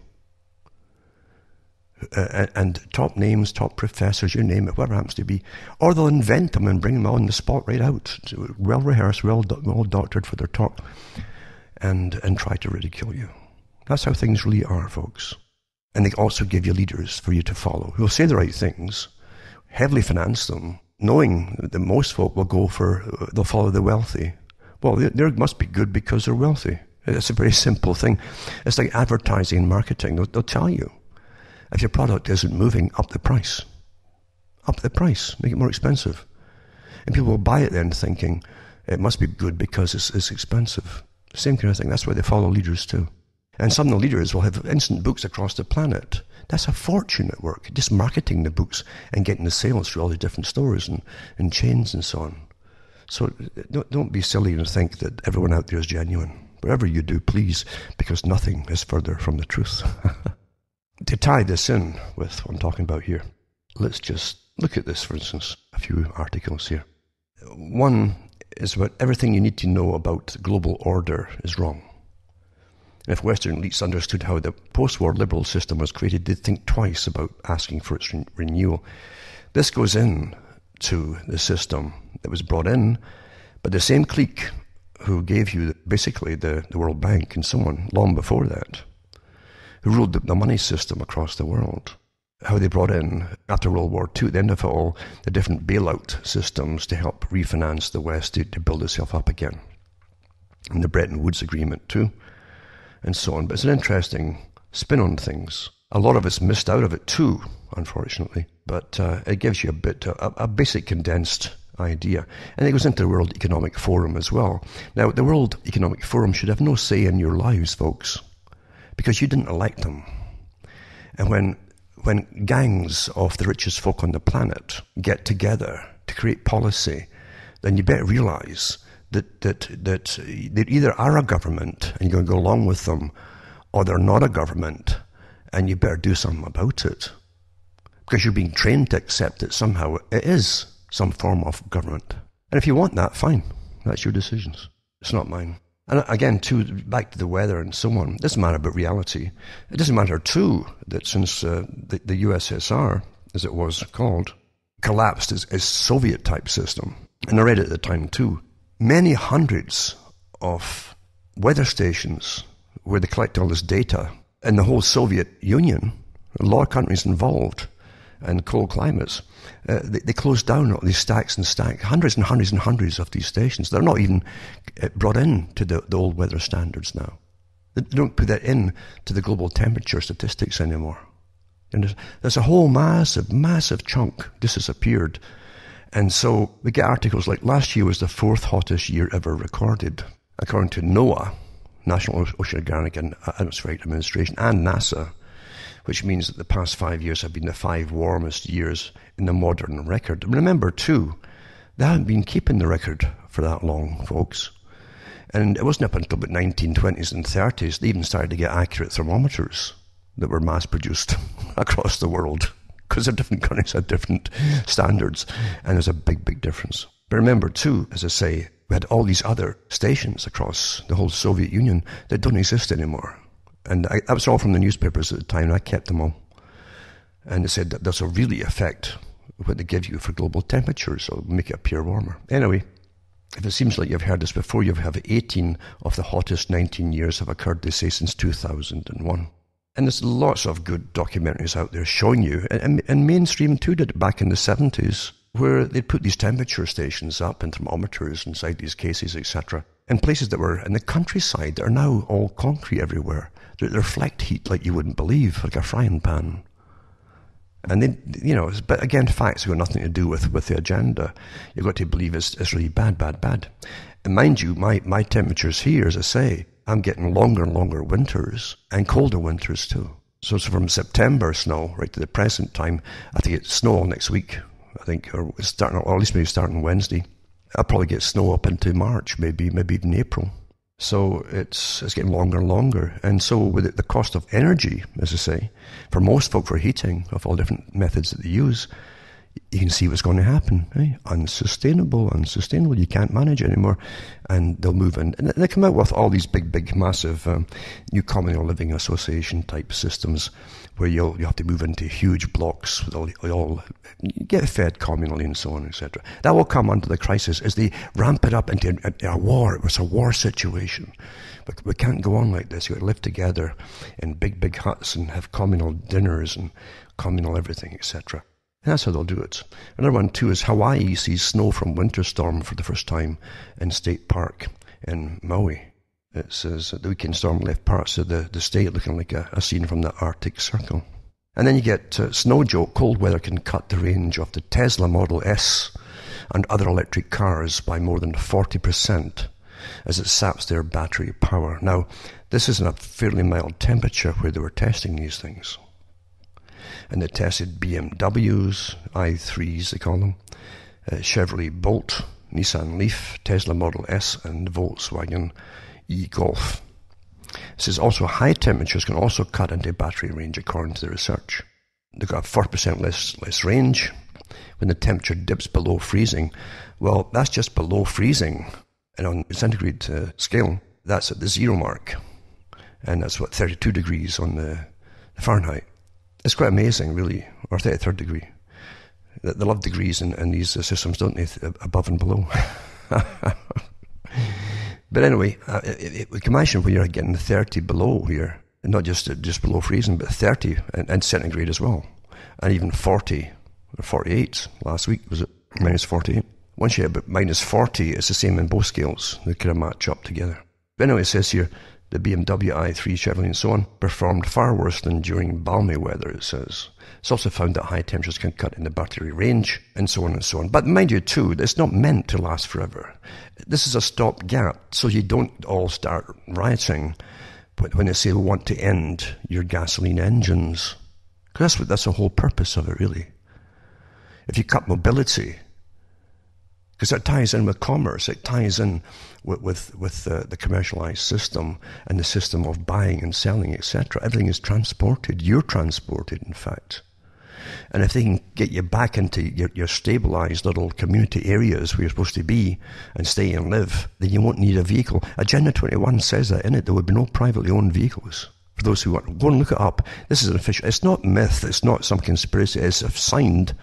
And top names, top professors, you name it, whatever it happens to be. Or they'll invent them and bring them on the spot right out, well rehearsed, well doctored for their talk, and try to ridicule you. That's how things really are, folks. And they also give you leaders for you to follow, who will say the right things, heavily finance them, knowing that most folk they'll follow the wealthy. Well, they must be good because they're wealthy. It's a very simple thing. It's like advertising and marketing. They'll tell you, if your product isn't moving, up the price, make it more expensive. And people will buy it then thinking, it must be good because it's expensive. Same kind of thing. That's why they follow leaders too. And some of the leaders will have instant books across the planet. That's a fortune at work, just marketing the books and getting the sales through all the different stores and chains and so on. So don't be silly and think that everyone out there is genuine. Whatever you do, please, because nothing is further from the truth. To tie this in with what I'm talking about here, let's just look at this, for instance, a few articles here. One is about everything you need to know about the global order is wrong. And if Western elites understood how the post-war liberal system was created, they'd think twice about asking for its renewal. This goes in to the system that was brought in, but the same clique who gave you basically the World Bank and so on, long before that, who ruled the money system across the world, how they brought in, after World War II, at the end of it all, the different bailout systems to help refinance the West to build itself up again. And the Bretton Woods Agreement too, and so on. But it's an interesting spin on things. A lot of us missed out of it too, unfortunately. But it gives you a basic condensed idea. And it goes into the World Economic Forum as well. Now, the World Economic Forum should have no say in your lives, folks, because you didn't elect them. And when gangs of the richest folk on the planet get together to create policy, then you better realize that they either are a government and you're going to go along with them, or they're not a government and you better do something about it. Because you're being trained to accept that somehow it is some form of government. And if you want that, fine. That's your decisions. It's not mine. And again, too, back to the weather and so on, it doesn't matter about reality. It doesn't matter, too, that since the USSR, as it was called, collapsed as Soviet-type system, and I read it at the time, too, many hundreds of weather stations where they collect all this data in the whole Soviet Union, a lot of countries involved, and cold climates, they closed down all these stacks and stacks, hundreds and hundreds and hundreds of these stations. They're not even brought in to the old weather standards now. They don't put that in to the global temperature statistics anymore. And there's a whole massive chunk disappeared. And so we get articles like last year was the 4th hottest year ever recorded, according to NOAA, National Oceanic and Atmospheric Administration, and NASA, which means that the past 5 years have been the 5 warmest years in the modern record. And remember, too, they haven't been keeping the record for that long, folks. And it wasn't up until the 1920s and 30s they even started to get accurate thermometers that were mass-produced across the world, because the different countries had different standards, and there's a big difference. But remember, too, as I say, we had all these other stations across the whole Soviet Union that don't exist anymore. And that was all from the newspapers at the time, and I kept them all. And they said that this will really affect what they give you for global temperatures, or make it appear warmer. Anyway, if it seems like you've heard this before, you have 18 of the hottest 19 years have occurred, they say, since 2001. And there's lots of good documentaries out there showing you, and mainstream too did it back in the 70s, where they'd put these temperature stations up and thermometers inside these cases, etc., in places that were in the countryside that are now all concrete everywhere. They reflect heat like you wouldn't believe, like a frying pan. And then, but again, facts have got nothing to do with the agenda. You've got to believe it's really bad. And mind you, my temperatures here, as I say, I'm getting longer and longer winters and colder winters too. So from September snow right to the present time, I think it's snow all next week, I think, or at least maybe starting Wednesday. I'll probably get snow up into March, maybe even April. So it's getting longer and longer. And so with it, the cost of energy, as I say, for most folk for heating, of all different methods that they use, you can see what's going to happen. Eh? Unsustainable. You can't manage it anymore. And they'll move in. And they come out with all these big, massive new communal living association type systems where you have to move into huge blocks with all you get fed communally and so on, etc. That will come under the crisis as they ramp it up into a war. It was a war situation. But we can't go on like this. You've got to live together in big huts and have communal dinners and communal everything, etc. And that's how they'll do it. Another one, too, is Hawaii sees snow from winter storm for the first time in State Park in Maui. It says that the weekend storm left parts of the state looking like a scene from the Arctic Circle. And then you get snow joke. Cold weather can cut the range of the Tesla Model S and other electric cars by more than 40% as it saps their battery power. Now, this is in a fairly mild temperature where they were testing these things. And they tested BMWs, i3s they call them, Chevrolet Bolt, Nissan Leaf, Tesla Model S, and Volkswagen e-Golf. It says also high temperatures can also cut into battery range according to the research. They've got 4% less range when the temperature dips below freezing. Well, that's just below freezing. And on centigrade scale, that's at the 0 mark. And that's 32 degrees on the Fahrenheit. It's quite amazing, really, or 33rd degree. They love degrees in these systems, don't they, above and below. But anyway, we can imagine when you're getting 30 below here, and not just below freezing, but 30 and centigrade as well. And even 40 or 48 last week, was it minus 48? Once you hit about minus 40, it's the same in both scales. They kind of match up together. But anyway, it says here, the BMW i3, Chevrolet and so on performed far worse than during balmy weather, it says. It's also found that high temperatures can cut in the battery range and so on and so on. But mind you too, it's not meant to last forever. This is a stopgap, so you don't all start rioting when they say we want to end your gasoline engines. Because that's the whole purpose of it, really. If you cut mobility, because it ties in with commerce, it ties in with the commercialized system and the system of buying and selling, etc. Everything is transported. You're transported, in fact. And if they can get you back into your stabilized little community areas where you're supposed to be and stay and live, then you won't need a vehicle. Agenda 21 says that in it. There would be no privately owned vehicles. For those who want, go and look it up. This is an official. It's not myth. It's not some conspiracy. It's signed.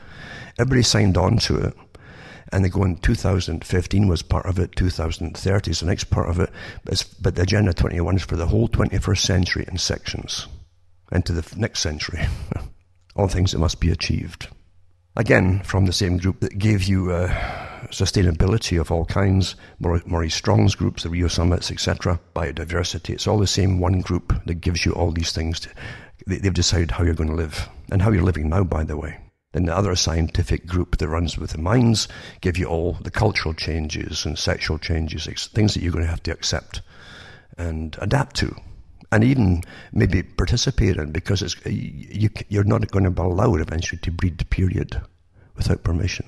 Everybody signed on to it. And they go in 2015 was part of it. 2030 is the next part of it. But the Agenda 21 is for the whole 21st century in sections. Into the next century. All things that must be achieved. Again, from the same group that gave you sustainability of all kinds, Maurice Strong's groups, the Rio Summits, etc., biodiversity. It's all the same one group that gives you all these things. They've decided how you're going to live, and how you're living now, by the way. Then the other scientific group that runs with the minds give you all the cultural changes and sexual changes, things that you're going to have to accept and adapt to. And even maybe participate in, because you're not going to be allowed eventually to breed, period, without permission.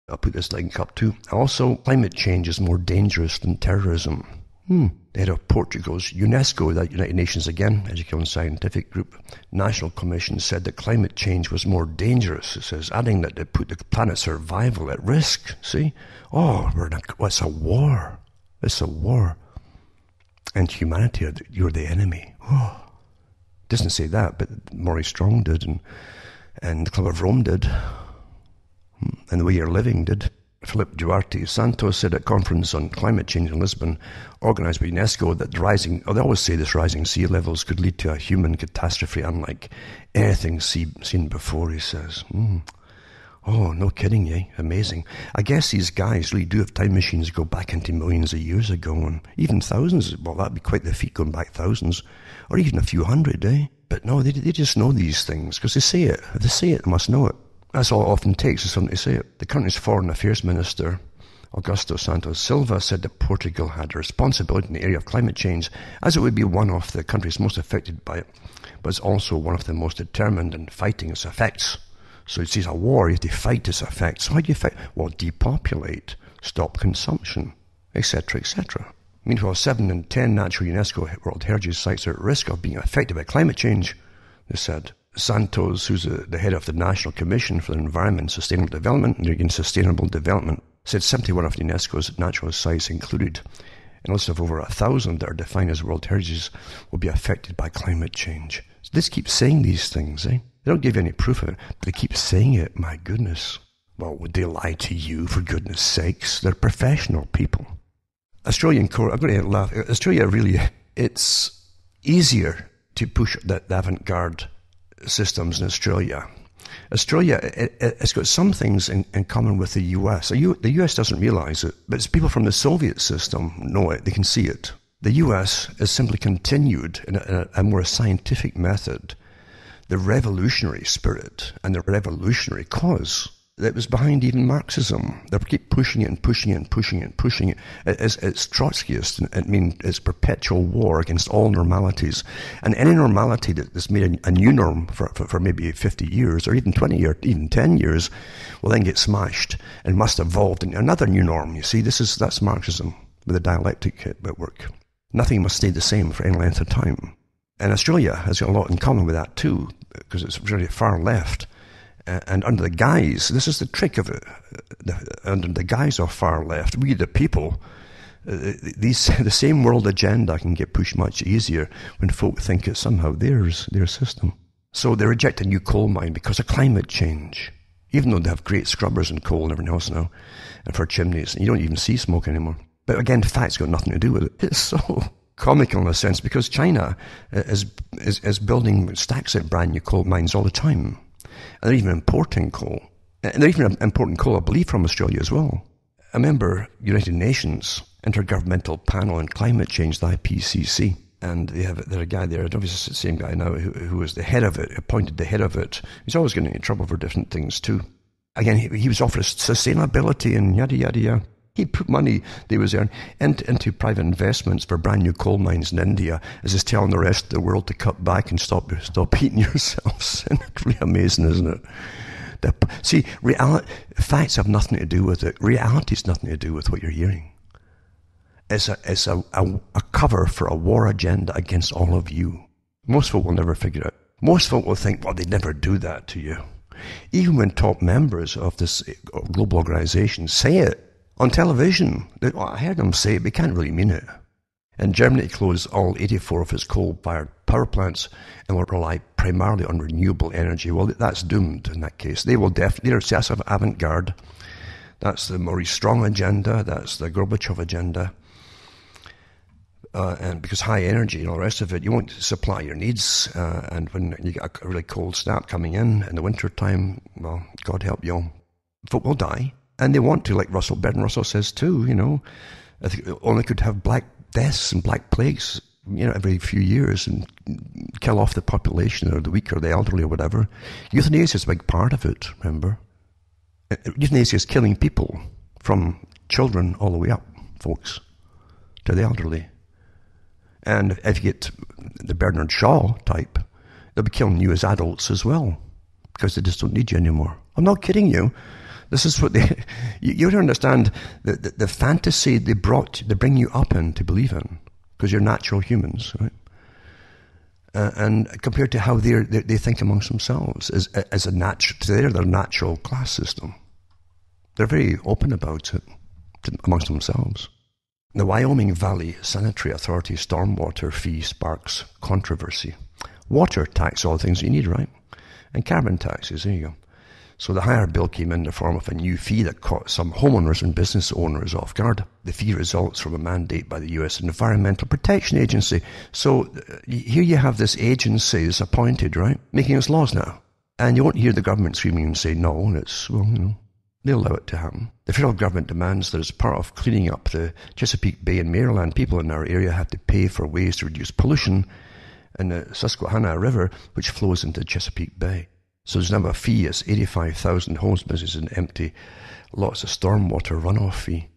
I'll put this link up too. Also, climate change is more dangerous than terrorism. The head of Portugal's UNESCO, that United Nations again, Educational and Scientific Group, National Commission, said that climate change was more dangerous. It says, adding that it put the planet's survival at risk. See? It's a war. It's a war. And humanity, you're the enemy. Doesn't say that, but Maurice Strong did, and the Club of Rome did, and the Way You're Living did. Philip Duarte Santos said at a conference on climate change in Lisbon, organised by UNESCO, that they always say this rising sea levels could lead to a human catastrophe unlike anything seen before, he says. Oh, no kidding, eh? Amazing. I guess these guys really do have time machines go back into millions of years ago, and even thousands. Well, that'd be quite the feat, going back thousands, or even a few hundred, eh? But no, they just know these things, because they say it. If they say it, they must know it. That's all it often takes, is something to say it. The country's Foreign Affairs Minister, Augusto Santos Silva, said that Portugal had a responsibility in the area of climate change, as it would be one of the countries most affected by it, but it's also one of the most determined in fighting its effects. So it says a war, you have to fight its effects. So how do you fight? Well, depopulate, stop consumption, etc., etc. Meanwhile, 7 in 10 natural UNESCO World Heritage Sites are at risk of being affected by climate change, they said. Santos, who's the head of the National Commission for the Environment and Sustainable Development, said 71 of UNESCO's natural sites included in a list of over 1,000 that are defined as World Heritages will be affected by climate change. So they keep saying these things, eh? They don't give you any proof of it, but they keep saying it. My goodness. Well, would they lie to you, for goodness sakes? They're professional people. Australian court, I'm going to laugh. Australia really, it's easier to push the avant-garde systems in Australia. Australia, it's got some things in common with the US. The US doesn't realize it, but it's people from the Soviet system know it. They can see it. The US has simply continued in a more scientific method the revolutionary spirit and the revolutionary cause that was behind even Marxism. They keep pushing it and pushing it and pushing it and pushing it. It's Trotskyist. I mean, it's perpetual war against all normalities. And any normality that's made a new norm for maybe 50 years or even 20 or even 10 years will then get smashed and must evolve into another new norm. You see, that's Marxism with a dialectic at work. Nothing must stay the same for any length of time. And Australia has got a lot in common with that too, because it's really far left. And under the guise, this is the trick of it, under the guise of far left, we the people, the same world agenda can get pushed much easier when folk think it's somehow their system. So they reject a new coal mine because of climate change, even though they have great scrubbers and coal and everything else now, and for chimneys, and you don't even see smoke anymore. But again, fact's got nothing to do with it. It's so comical in a sense, because China is building stacks of brand new coal mines all the time. And they're even importing coal. And they're even importing coal, I believe, from Australia as well. I remember United Nations Intergovernmental Panel on Climate Change, the IPCC, and there's a guy there, I don't know if it's the same guy now, who was the head of it, appointed the head of it. He's always getting in trouble for different things too. Again, he was offered sustainability and yada, yada, yada. He put money they was earning into private investments for brand new coal mines in India, as he's telling the rest of the world to cut back and stop eating yourselves. It's really amazing, isn't it? See, facts have nothing to do with it. Reality has nothing to do with what you're hearing. It's a cover for a war agenda against all of you. Most folk will never figure it. Most folk will think, well, they'd never do that to you. Even when top members of this global organization say it on television, I heard them say it, but they can't really mean it. And Germany closed all 84 of its coal-fired power plants and will rely primarily on renewable energy. Well, that's doomed in that case. They will definitely, that's avant-garde. That's the Maurice Strong agenda. That's the Gorbachev agenda. And because high energy and all the rest of it, you won't supply your needs. And when you get a really cold snap coming in the winter time, well, God help you all. Folk will die. And they want to, like Bertrand Russell says too, I think only could have black deaths and black plagues, every few years and kill off the population or the weak or the elderly or whatever. Euthanasia is a big part of it, remember? Euthanasia is killing people from children all the way up, folks, to the elderly. And if you get the Bernard Shaw type, they'll be killing you as adults as well because they just don't need you anymore. I'm not kidding you. This is what you don't understand the fantasy they bring you up in to believe in, because you're natural humans, right? And compared to how they think amongst themselves as a their natural class system, they're very open about it amongst themselves. The Wyoming Valley Sanitary Authority stormwater fee sparks controversy. Water tax, all the things you need, right? And carbon taxes, there you go. So the higher bill came in the form of a new fee that caught some homeowners and business owners off guard. The fee results from a mandate by the U.S. Environmental Protection Agency. So here you have this agency is appointed, right, making its laws now. And you won't hear the government screaming and say no, they allow it to happen. The federal government demands that as part of cleaning up the Chesapeake Bay in Maryland, people in our area have to pay for ways to reduce pollution in the Susquehanna River, which flows into Chesapeake Bay. So there's now a fee. It's 85,000 homes, businesses, and empty lots of stormwater runoff fee.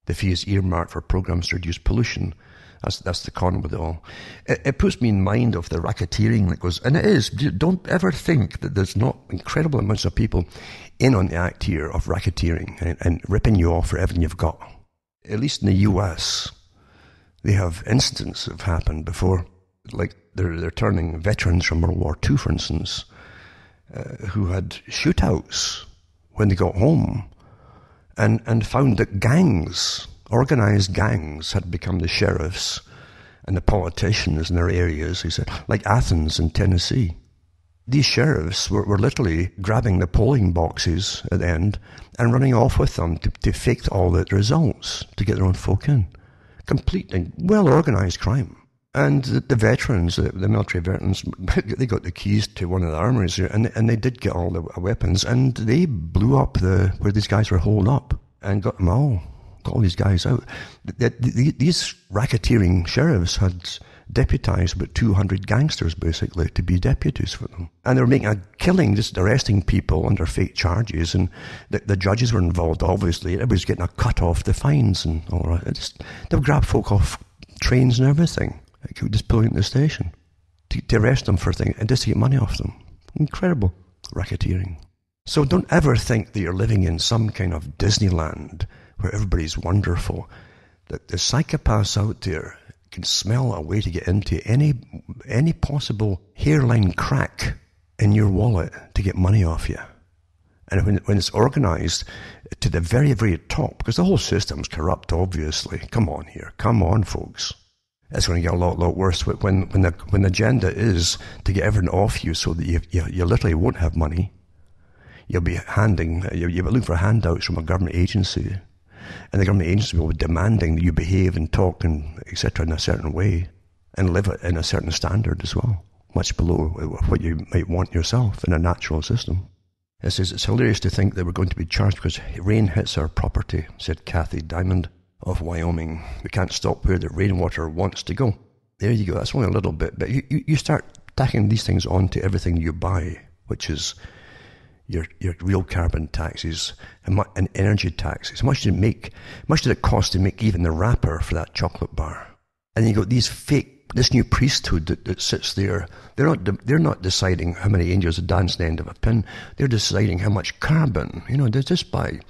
The fee is earmarked for programs to reduce pollution. That's the con with it all. It puts me in mind of the racketeering that goes, and it is. Don't ever think that there's not incredible amounts of people in on the act here of racketeering and ripping you off for everything you've got. At least in the US, they have incidents that have happened before, like they're turning veterans from World War II, for instance, who had shootouts when they got home and found that gangs, organized gangs, had become the sheriffs and the politicians in their areas. He said, like Athens in Tennessee. These sheriffs were literally grabbing the polling boxes at the end and running off with them to fake all the results to get their own folk in. Complete and well-organized crime. And the veterans, the military veterans, they got the keys to one of the armories here, and they did get all the weapons, and they blew up where these guys were holed up and got them all. Got all these guys out. These racketeering sheriffs had deputized about 200 gangsters, basically, to be deputies for them. And they were making a killing, just arresting people under fake charges, and the judges were involved, obviously. Everybody was getting a cut off the fines and all that. They would grab folk off trains and everything, just pulling into the station to arrest them for things and just to get money off them. Incredible racketeering. So don't ever think that you're living in some kind of Disneyland where everybody's wonderful. That the psychopaths out there can smell a way to get into any possible hairline crack in your wallet to get money off you. And when it's organized to the very, very top, because the whole system's corrupt, obviously. Come on here. Come on, folks. It's going to get a lot worse when the agenda is to get everything off you so that you literally won't have money. You'll be looking for handouts from a government agency, and the government agency will be demanding that you behave and talk and etc. in a certain way and live in a certain standard as well, much below what you might want yourself in a natural system. It says it's hilarious to think that we're going to be charged because rain hits our property, said Kathy Diamond of Wyoming. We can't stop where the rainwater wants to go. There you go. That's only a little bit, but you start tacking these things onto everything you buy, which is your real carbon taxes and energy taxes. How much did it make? How much did it cost to make even the wrapper for that chocolate bar? And you got these this new priesthood that sits there. They're not deciding how many angels are dancing the end of a pin. They're deciding how much carbon, just by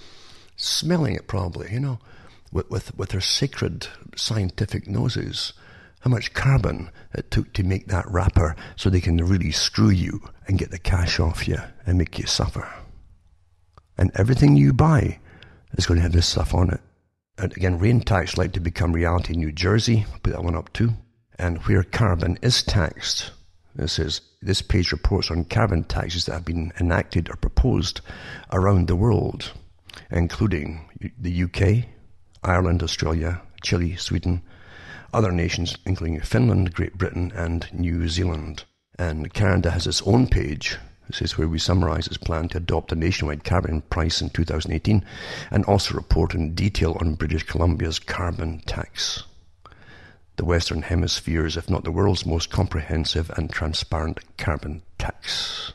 smelling it probably, with their sacred scientific noses, how much carbon it took to make that wrapper so they can really screw you and get the cash off you and make you suffer. And everything you buy is going to have this stuff on it. And again, rain tax like to become reality in New Jersey. I'll put that one up too. And where carbon is taxed, this page reports on carbon taxes that have been enacted or proposed around the world, including the UK, Ireland, Australia, Chile, Sweden, other nations including Finland, Great Britain and New Zealand. And Canada has its own page, where we summarise its plan to adopt a nationwide carbon price in 2018 and also report in detail on British Columbia's carbon tax. The Western Hemisphere's, if not the world's, most comprehensive and transparent carbon tax.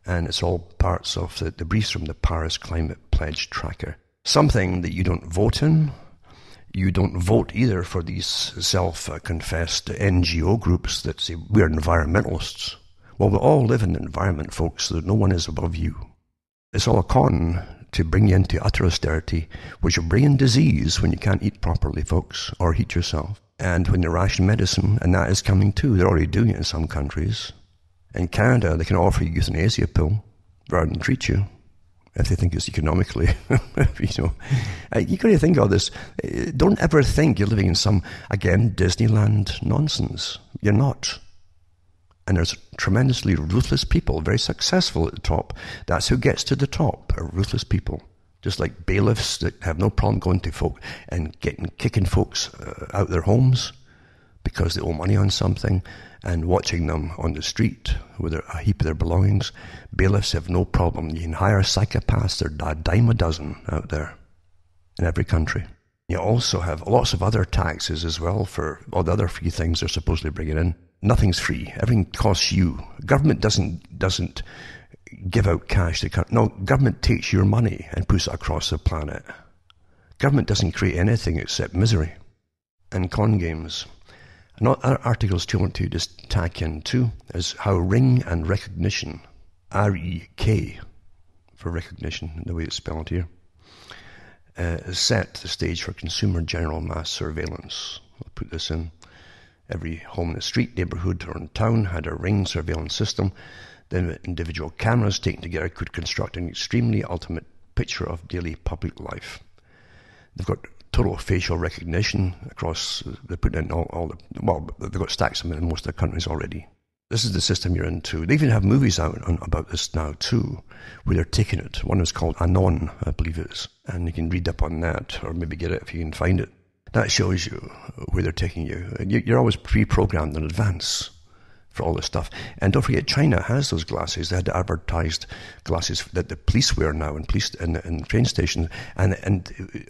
And it's all parts of the briefs from the Paris Climate Pledge Tracker. Something that you don't vote in. You don't vote either for these self-confessed NGO groups that say we're environmentalists. Well, we all live in the environment, folks, so no one is above you. It's all a con to bring you into utter austerity, which will bring in disease when you can't eat properly, folks, or heat yourself. And when you ration medicine, and that is coming too. They're already doing it in some countries. In Canada, they can offer you euthanasia pill rather than treat you, if they think it's economically, You got to think of this. Don't ever think you're living in some, again, Disneyland nonsense. You're not. And there's tremendously ruthless people, very successful at the top. That's who gets to the top, are ruthless people. Just like bailiffs that have no problem going to folk and kicking folks out their homes because they owe money on something, and watching them on the street with a heap of their belongings. Bailiffs have no problem. You can hire psychopaths. They're a dime a dozen out there in every country. You also have lots of other taxes as well for all the other free things they're supposedly bringing in. Nothing's free. Everything costs you. Government doesn't give out cash. No, government takes your money and puts it across the planet. Government doesn't create anything except misery and con games. Another articles to want to just tack in too is how ring and recognition, R-E-K for recognition, the way it's spelled here, set the stage for consumer general mass surveillance. I'll put this in. Every home in the street, neighbourhood or in town had a ring surveillance system. The individual cameras taken together could construct an extremely ultimate picture of daily public life. They've got total facial recognition across, they're putting in they've got stacks of them in most of the countries already. This is the system you're into. They even have movies out about this now too, where they're taking it. One is called Anon, I believe it is. And you can read up on that, or maybe get it if you can find it. That shows you where they're taking you. You're always pre-programmed in advance for all this stuff. And don't forget, China has those glasses. They had advertised glasses that the police wear now in train stations. And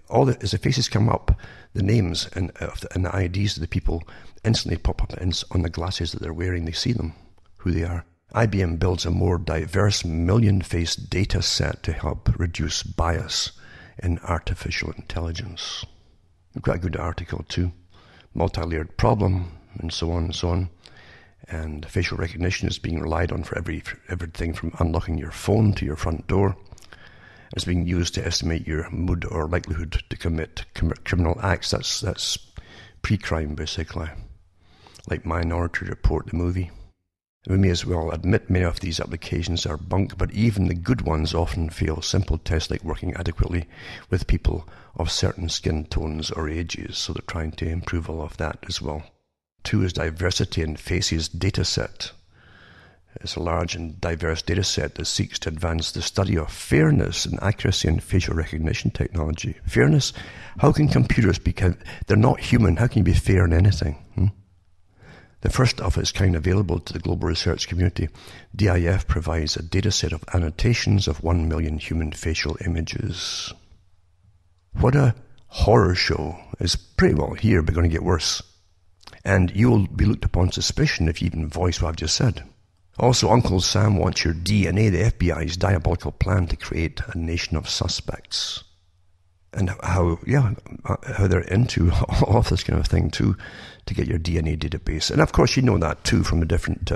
as the faces come up, the names and the IDs of the people instantly pop up on the glasses that they're wearing. They see them, who they are. IBM builds a more diverse million-face data set to help reduce bias in artificial intelligence. Quite a good article too. Multi-layered problem, and so on and so on. And facial recognition is being relied on for everything from unlocking your phone to your front door. It's being used to estimate your mood or likelihood to commit criminal acts. That's pre-crime, basically. Like Minority Report, the movie. We may as well admit many of these applications are bunk, but even the good ones often fail. Simple tests like working adequately with people of certain skin tones or ages, so they're trying to improve all of that as well. 2 is diversity in faces data set. It's a large and diverse data set that seeks to advance the study of fairness and accuracy in facial recognition technology. Fairness? How can computers they're not human, how can you be fair in anything? The first of its kind available to the global research community, DIF provides a dataset of annotations of 1 million human facial images. What a horror show. It's pretty well here, but going to get worse. And you will be looked upon suspicion if you even voice what I've just said. Also, Uncle Sam wants your DNA, the FBI's diabolical plan to create a nation of suspects. And how they're into all of this kind of thing too, to get your DNA database. And of course, you know that too from the different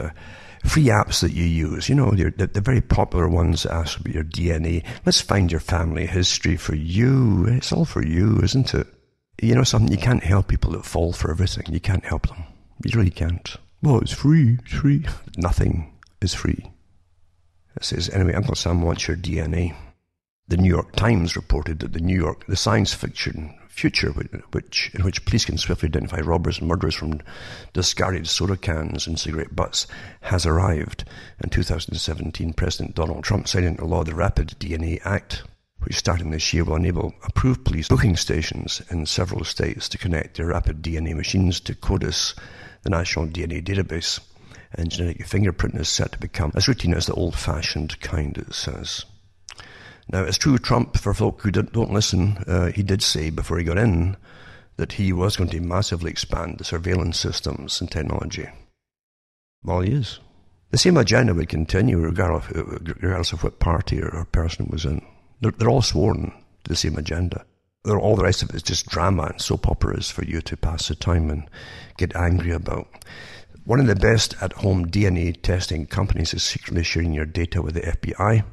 free apps that you use. You know, the very popular ones ask about your DNA. Let's find your family history for you. It's all for you, isn't it? You know something, you can't help people that fall for everything. You can't help them. You really can't. Well, it's free. Nothing is free. It says, anyway, Uncle Sam wants your DNA. The New York Times reported that the science fiction future in which police can swiftly identify robbers and murderers from discarded soda cans and cigarette butts has arrived. In 2017, President Donald Trump signed into law the Rapid DNA Act, which starting this year will enable approved police booking stations in several states to connect their rapid DNA machines to CODIS, the National DNA Database. And genetic fingerprinting is set to become as routine as the old-fashioned kind, it says. Now, it's true, Trump, for folk who don't listen, he did say before he got in that he was going to massively expand the surveillance systems and technology. Well, he is. The same agenda would continue regardless of what party or person was in. They're all sworn to the same agenda. All the rest of it is just drama and soap operas for you to pass the time and get angry about. One of the best at-home DNA testing companies is secretly sharing your data with the FBI.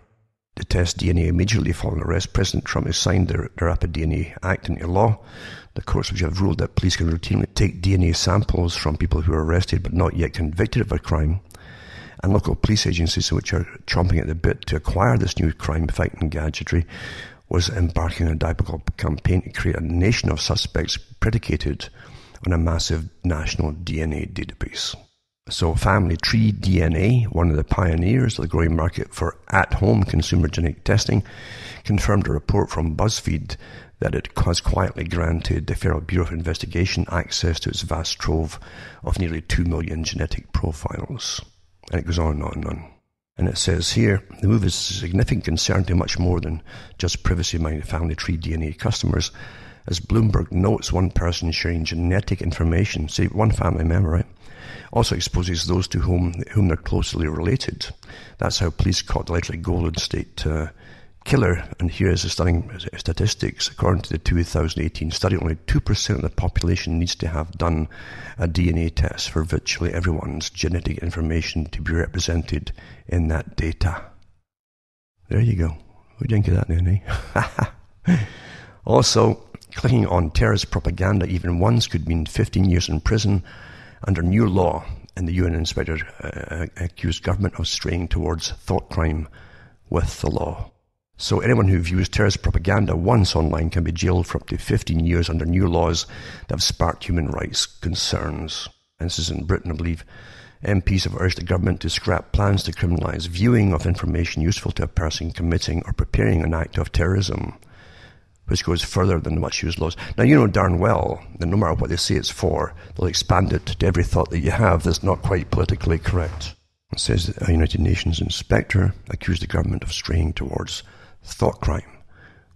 To test DNA immediately following arrest, President Trump has signed the Rapid DNA Act into law. The courts which have ruled that police can routinely take DNA samples from people who are arrested but not yet convicted of a crime. And local police agencies which are chomping at the bit to acquire this new crime-fighting gadgetry was embarking on a diabolical campaign to create a nation of suspects predicated on a massive national DNA database. So Family Tree DNA, one of the pioneers of the growing market for at-home consumer genetic testing, confirmed a report from BuzzFeed that it has quietly granted the Federal Bureau of Investigation access to its vast trove of nearly 2 million genetic profiles. And it goes on and on and on. And it says here, the move is a significant concern to much more than just privacy-minded Family Tree DNA customers. As Bloomberg notes, one person sharing genetic information, say one family member, right, also exposes those to whom they're closely related. That's how police caught the allegedly Golden State killer. And here is the stunning statistics. According to the 2018 study, only 2% of the population needs to have done a DNA test for virtually everyone's genetic information to be represented in that data. There you go. What do you think of that then, eh? Also, clicking on terrorist propaganda even once could mean 15 years in prison under new law, and the UN inspector accused government of straying towards thought crime with the law. So anyone who views terrorist propaganda once online can be jailed for up to 15 years under new laws that have sparked human rights concerns. And this is in Britain, I believe. MPs have urged the government to scrap plans to criminalise viewing of information useful to a person committing or preparing an act of terrorism, which goes further than the much-used laws. Now, you know darn well that no matter what they say it's for, they'll expand it to every thought that you have that's not quite politically correct. It says that a United Nations inspector accused the government of straying towards thought crime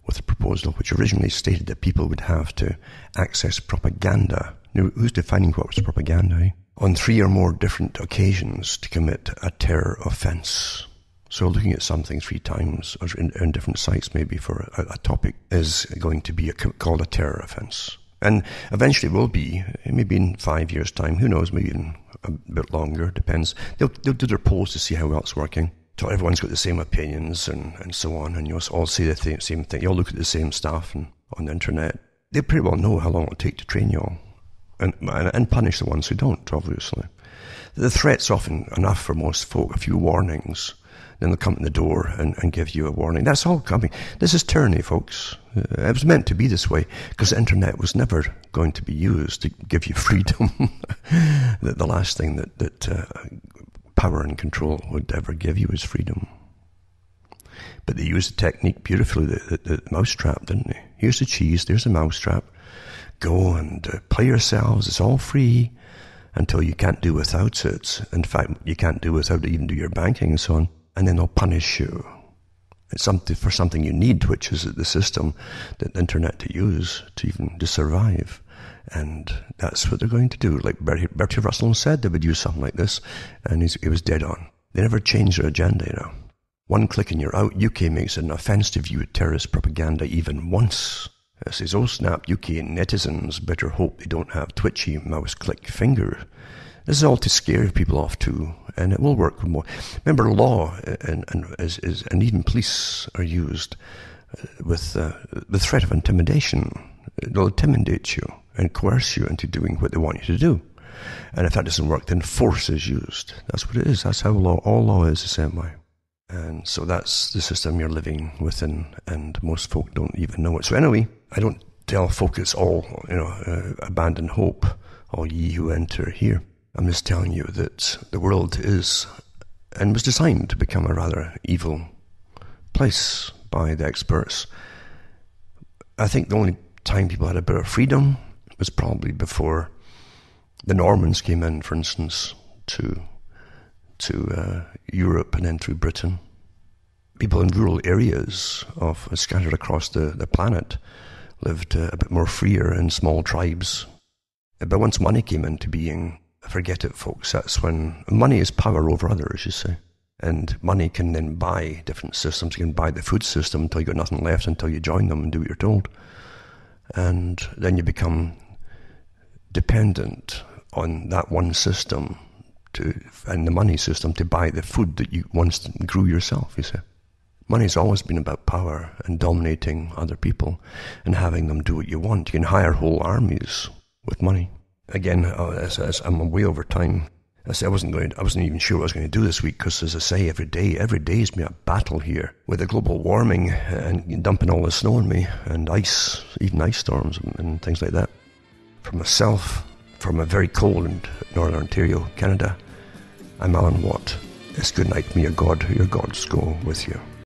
with a proposal which originally stated that people would have to access propaganda. Now, who's defining what was propaganda, eh? On 3 or more different occasions to commit a terror offence. So looking at something 3 times or in different sites maybe for a topic is going to be called a terror offence. And eventually it will be, maybe in 5 years' time, who knows, maybe in a bit longer, depends. They'll do their polls to see how well it's working. So everyone's got the same opinions and so on, and you all say the same thing. You all look at the same stuff on the internet. They pretty well know how long it'll take to train you all and punish the ones who don't, obviously. The threat's often enough for most folk, a few warnings. Then they'll come to the door and give you a warning. That's all coming. This is tyranny, folks. It was meant to be this way because the internet was never going to be used to give you freedom. The last thing that power and control would ever give you is freedom. But they used the technique beautifully, the mousetrap, didn't they? Here's the cheese, there's the mousetrap. Go and play yourselves. It's all free until you can't do without it. In fact, you can't do without it, even do your banking and so on. And then they'll punish you. It's for something you need, which is the system, the internet to use to survive. And that's what they're going to do. Like Bertie Russell said, they would use something like this, and he was dead on. They never change their agenda, you know. One click and you're out. UK makes it an offence to view terrorist propaganda even once. It says, oh snap, UK netizens better hope they don't have twitchy mouse click finger. This is all to scare people off too, and it will work more. Remember, law and even police are used with the threat of intimidation. They'll intimidate you and coerce you into doing what they want you to do. And if that doesn't work, then force is used. That's what it is. That's how all law is the same way. And so that's the system you're living within, and most folk don't even know it. So anyway, I don't tell folk it's all, abandon hope, all ye who enter here. I'm just telling you that the world is and was designed to become a rather evil place by the experts. I think the only time people had a bit of freedom was probably before the Normans came in, for instance, to Europe and then through Britain. People in rural areas scattered across the planet lived a bit more freer in small tribes. But once money came into being, forget it, folks. That's when money is power over others, you see. And money can then buy different systems. You can buy the food system until you got nothing left, until you join them and do what you're told. And then you become dependent on that one system and the money system to buy the food that you once grew yourself, you see. Money's always been about power and dominating other people and having them do what you want. You can hire whole armies with money. Again, as I'm way over time. I wasn't even sure what I was going to do this week because, as I say, every day has been a battle here with the global warming and dumping all the snow on me and ice, even ice storms and things like that. For myself, from a very cold Northern Ontario, Canada, I'm Alan Watt. It's good night. May your gods go with you.